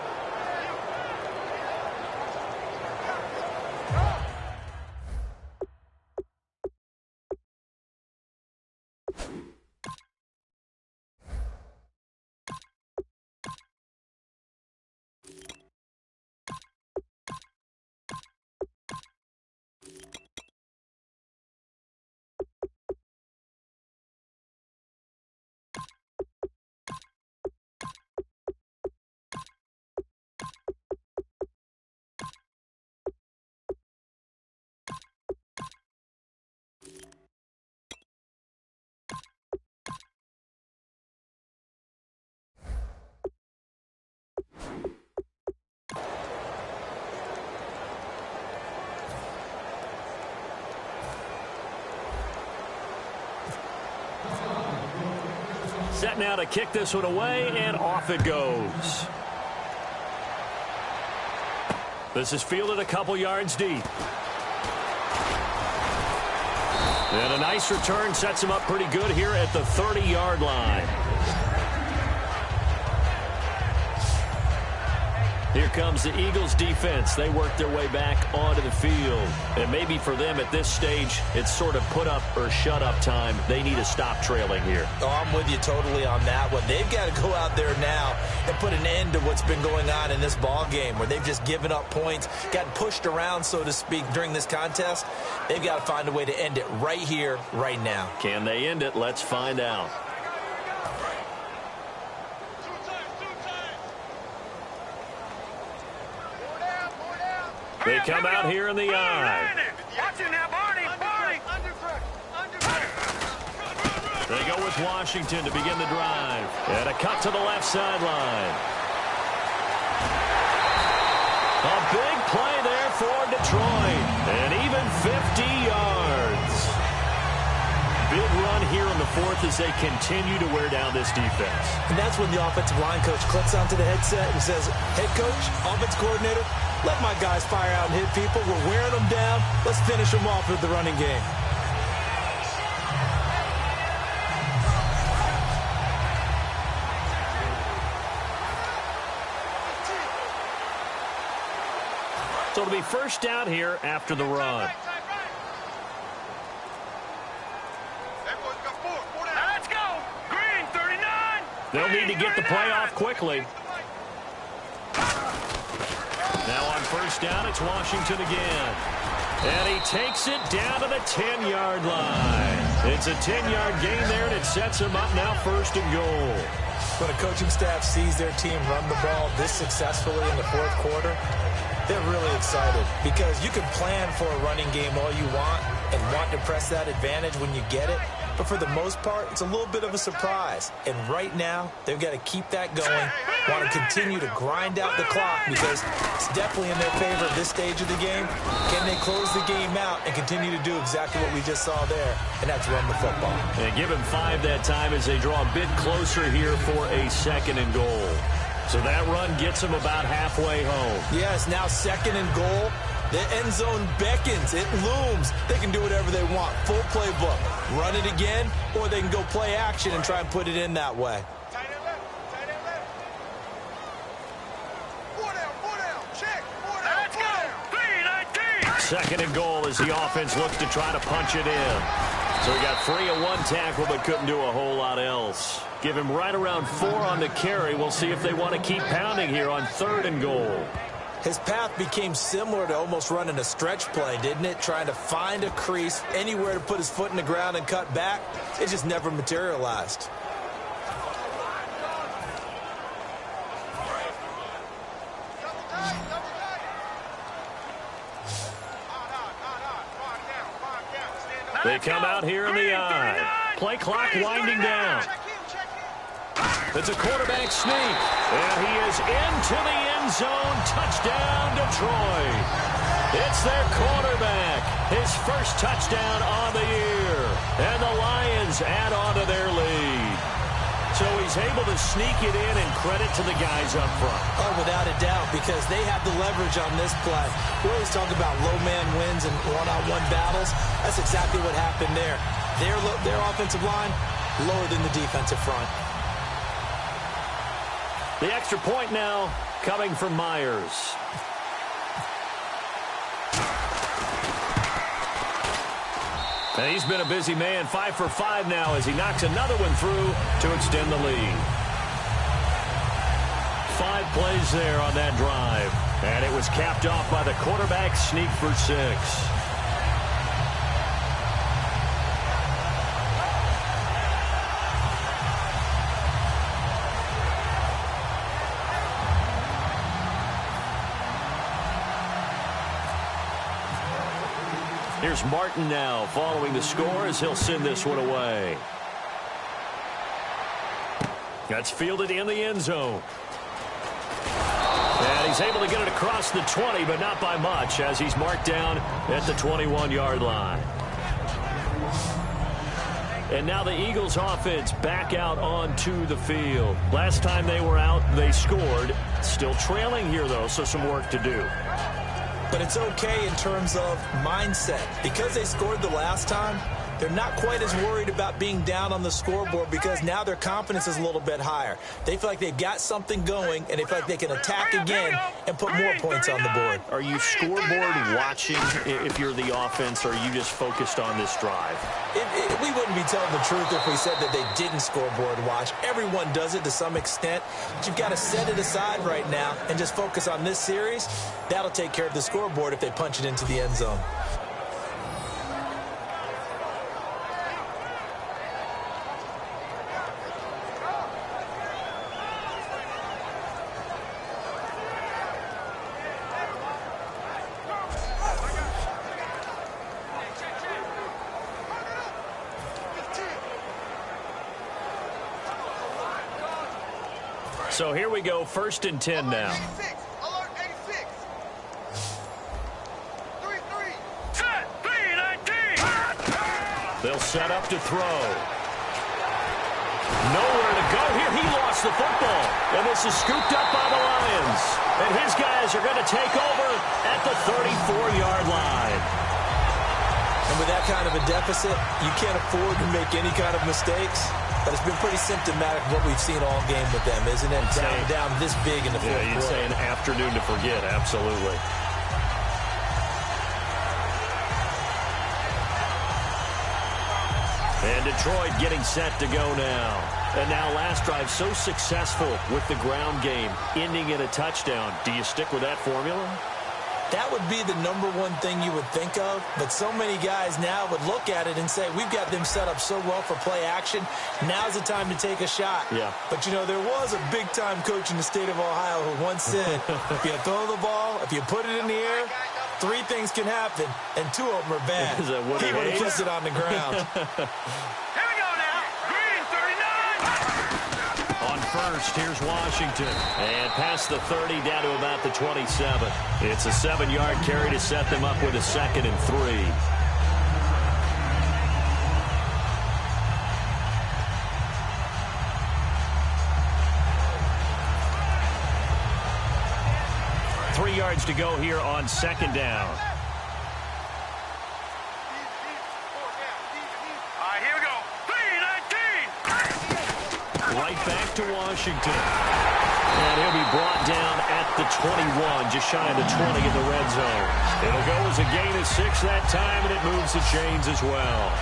Set now to kick this one away, and off it goes. This is fielded a couple yards deep. And a nice return sets him up pretty good here at the 30-yard line. Here comes the Eagles defense. They work their way back onto the field. And maybe for them at this stage, it's sort of put up or shut up time. They need to stop trailing here. Oh, I'm with you totally on that one. They've got to go out there now and put an end to what's been going on in this ball game where they've just given up points, gotten pushed around, so to speak, during this contest. They've got to find a way to end it right here, right now. Can they end it? Let's find out. They come out here in the eye. Watching now, Barney. They go with Washington to begin the drive. And a cut to the left sideline. A big play there for Detroit. And even 50 yards. Big run here in the fourth as they continue to wear down this defense. And that's when the offensive line coach clicks onto the headset and says, head coach, offense coordinator, let my guys fire out and hit people. We're wearing them down. Let's finish them off with the running game. So it'll be first down here after the run. Let's go. Green, 39. They'll need to get the play off quickly. Now on first down, it's Washington again. And he takes it down to the 10-yard line. It's a 10-yard gain there, and it sets him up now first and goal. When a coaching staff sees their team run the ball this successfully in the fourth quarter, they're really excited because you can plan for a running game all you want and want to press that advantage when you get it. But for the most part, it's a little bit of a surprise. And right now, they've got to keep that going, want to continue to grind out the clock because it's definitely in their favor at this stage of the game. Can they close the game out and continue to do exactly what we just saw there, and that's run the football. And give him 5 that time as they draw a bit closer here for a second and goal. So that run gets them about halfway home. Yes, now second and goal. The end zone beckons. It looms. They can do whatever they want. Full playbook. Run it again, or they can go play action and try and put it in that way. Let's go. 3-19. Second and goal as the offense looks to try to punch it in. So he got free of one tackle but couldn't do a whole lot else. Give him right around 4 on the carry. We'll see if they want to keep pounding here on third and goal. His path became similar to almost running a stretch play, didn't it? Trying to find a crease, anywhere to put his foot in the ground and cut back. It just never materialized. They come out here in the eye. Play clock winding down. It's a quarterback sneak. And he is into the end zone. Touchdown, Detroit. It's their quarterback. His first touchdown on the year. And the Lions add on to their lead. So he's able to sneak it in, and credit to the guys up front. Oh, without a doubt, because they have the leverage on this play. We always talk about low man wins and one-on-one battles. That's exactly what happened there. Their offensive line lower than the defensive front. The extra point now coming from Myers. And he's been a busy man, 5 for 5 now as he knocks another one through to extend the lead. 5 plays there on that drive. And it was capped off by the quarterback sneak for 6. Here's Martin now following the score as he'll send this one away. That's fielded in the end zone. And he's able to get it across the 20, but not by much as he's marked down at the 21-yard line. And now the Eagles offense back out onto the field. Last time they were out, they scored. Still trailing here, though, so some work to do. But it's okay in terms of mindset. Because they scored the last time, they're not quite as worried about being down on the scoreboard because now their confidence is a little bit higher. They feel like they've got something going, and they feel like they can attack again and put more points on the board. Are you scoreboard watching if you're the offense, or are you just focused on this drive? We wouldn't be telling the truth if we said that they didn't scoreboard watch. Everyone does it to some extent, but you've got to set it aside right now and just focus on this series. That'll take care of the scoreboard if they punch it into the end zone. So here we go, 1st and 10 now. Alert 86. 3-3. Set. 3-19. They'll set up to throw. Nowhere to go here. He lost the football. And this is scooped up by the Lions. And his guys are going to take over at the 34-yard line. And with that kind of a deficit, you can't afford to make any kind of mistakes. But it's been pretty symptomatic of what we've seen all game with them, isn't it? Down this big in the fourth quarter. Yeah, you'd say an afternoon to forget, absolutely. And Detroit getting set to go now. And now last drive so successful with the ground game, ending in a touchdown. Do you stick with that formula? That would be the number one thing you would think of, but so many guys now would look at it and say, we've got them set up so well for play action. Now's the time to take a shot. Yeah. But, you know, there was a big-time coach in the state of Ohio who once said, if you throw the ball, if you put it in the air, 3 things can happen, and 2 of them are bad. Is that what he would have Hayes? kept it on the ground. Here we go now. Green 39. On first, here's Washington. And past the 30, down to about the 27. It's a 7-yard carry to set them up with a 2nd and 3. Three yards to go here on 2nd down. All right, here we go. 3-19. Right back to Washington. And he'll be brought down at the 21, just shy of the 20 in the red zone. It'll go as a gain of 6 that time, and it moves the chains as well.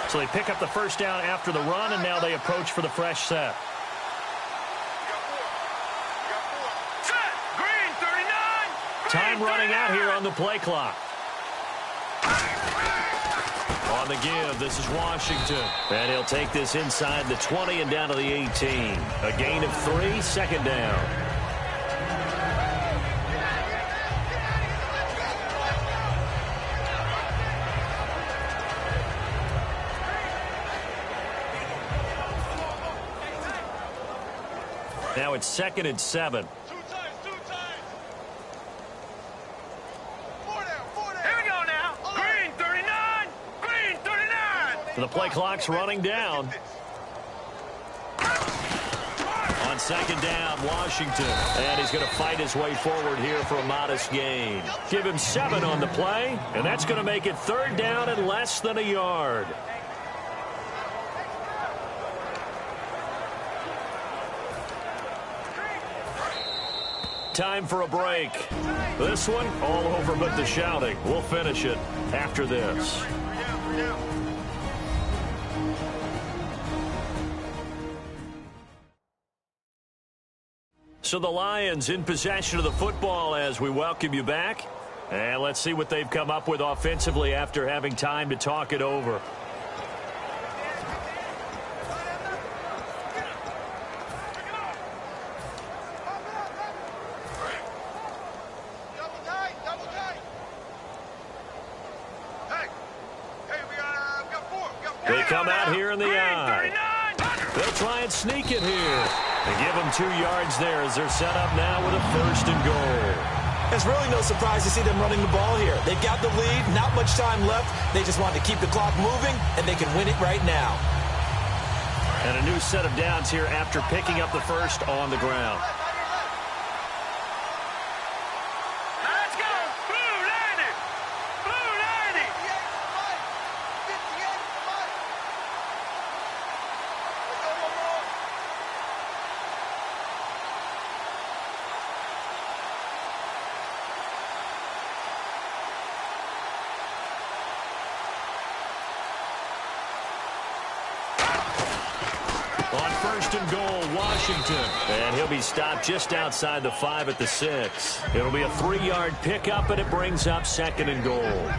So they pick up the first down after the run, and now they approach for the fresh set. Set. Green 39. Time running out here on the play clock. On the give, this is Washington. And he'll take this inside the 20 and down to the 18. A gain of 3, 2nd down. Now it's 2nd and 7. 2 times. 4 down. Here we go now. Green 39. Green 39. So the play clock's running down. On 2nd down, Washington. And he's going to fight his way forward here for a modest gain. Give him 7 on the play, and that's going to make it 3rd down and less than a yard. Time for a break. This one, all over but the shouting. We'll finish it after this. So the Lions in possession of the football as we welcome you back. And let's see what they've come up with offensively after having time to talk it over. They come out here in the eye. They'll try and sneak it here. They give them 2 yards there as they're set up now with a 1st and goal. It's really no surprise to see them running the ball here. They've got the lead, not much time left. They just want to keep the clock moving, and they can win it right now. And a new set of downs here after picking up the first on the ground. Let's go! Blue 90! Blue 90! On first and goal, Washington. And he'll be stopped just outside the 5 at the 6. It'll be a 3-yard pickup, and it brings up second and goal.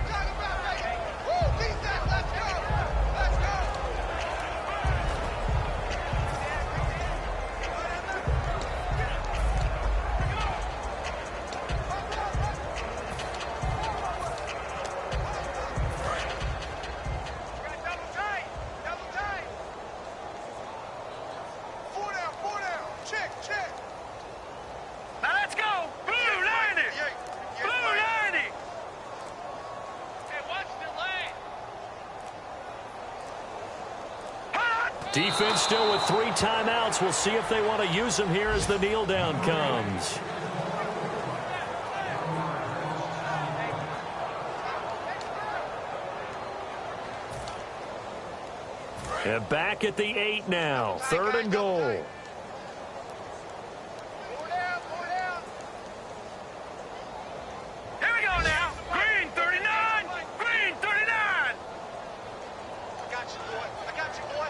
Now let's go! Blue 90! Blue 90! Hey, watch the lane! Defense still with 3 timeouts. We'll see if they want to use them here as the kneel down comes. And back at the 8 now. Third and goal. Here we go now! Green 39! Green 39! I got you, boy. I got you, boy.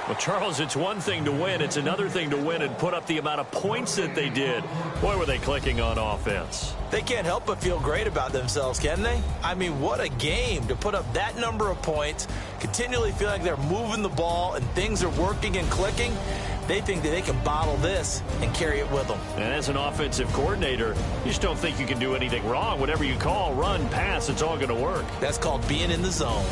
Well, Charles, it's one thing to win. It's another thing to win and put up the amount of points that they did. Boy, were they clicking on offense. They can't help but feel great about themselves, can they? I mean, what a game to put up that number of points, continually feel like they're moving the ball and things are working and clicking. They think that they can bottle this and carry it with them. And as an offensive coordinator, you just don't think you can do anything wrong. Whatever you call, run, pass, it's all going to work. That's called being in the zone.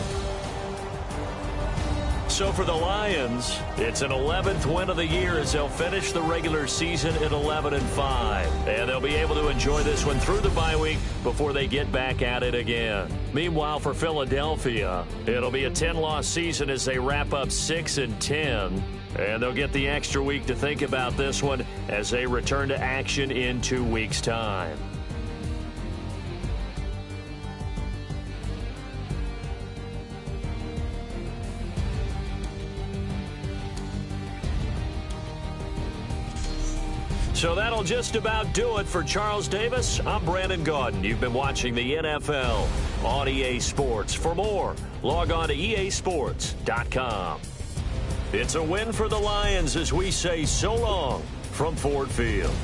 So for the Lions, it's an 11th win of the year as they'll finish the regular season at 11-5. And they'll be able to enjoy this one through the bye week before they get back at it again. Meanwhile, for Philadelphia, it'll be a 10-loss season as they wrap up 6-10. And they'll get the extra week to think about this one as they return to action in 2 weeks' time. So that'll just about do it for Charles Davis. I'm Brandon Gaudin. You've been watching the NFL on EA Sports. For more, log on to easports.com. It's a win for the Lions as we say so long from Ford Field.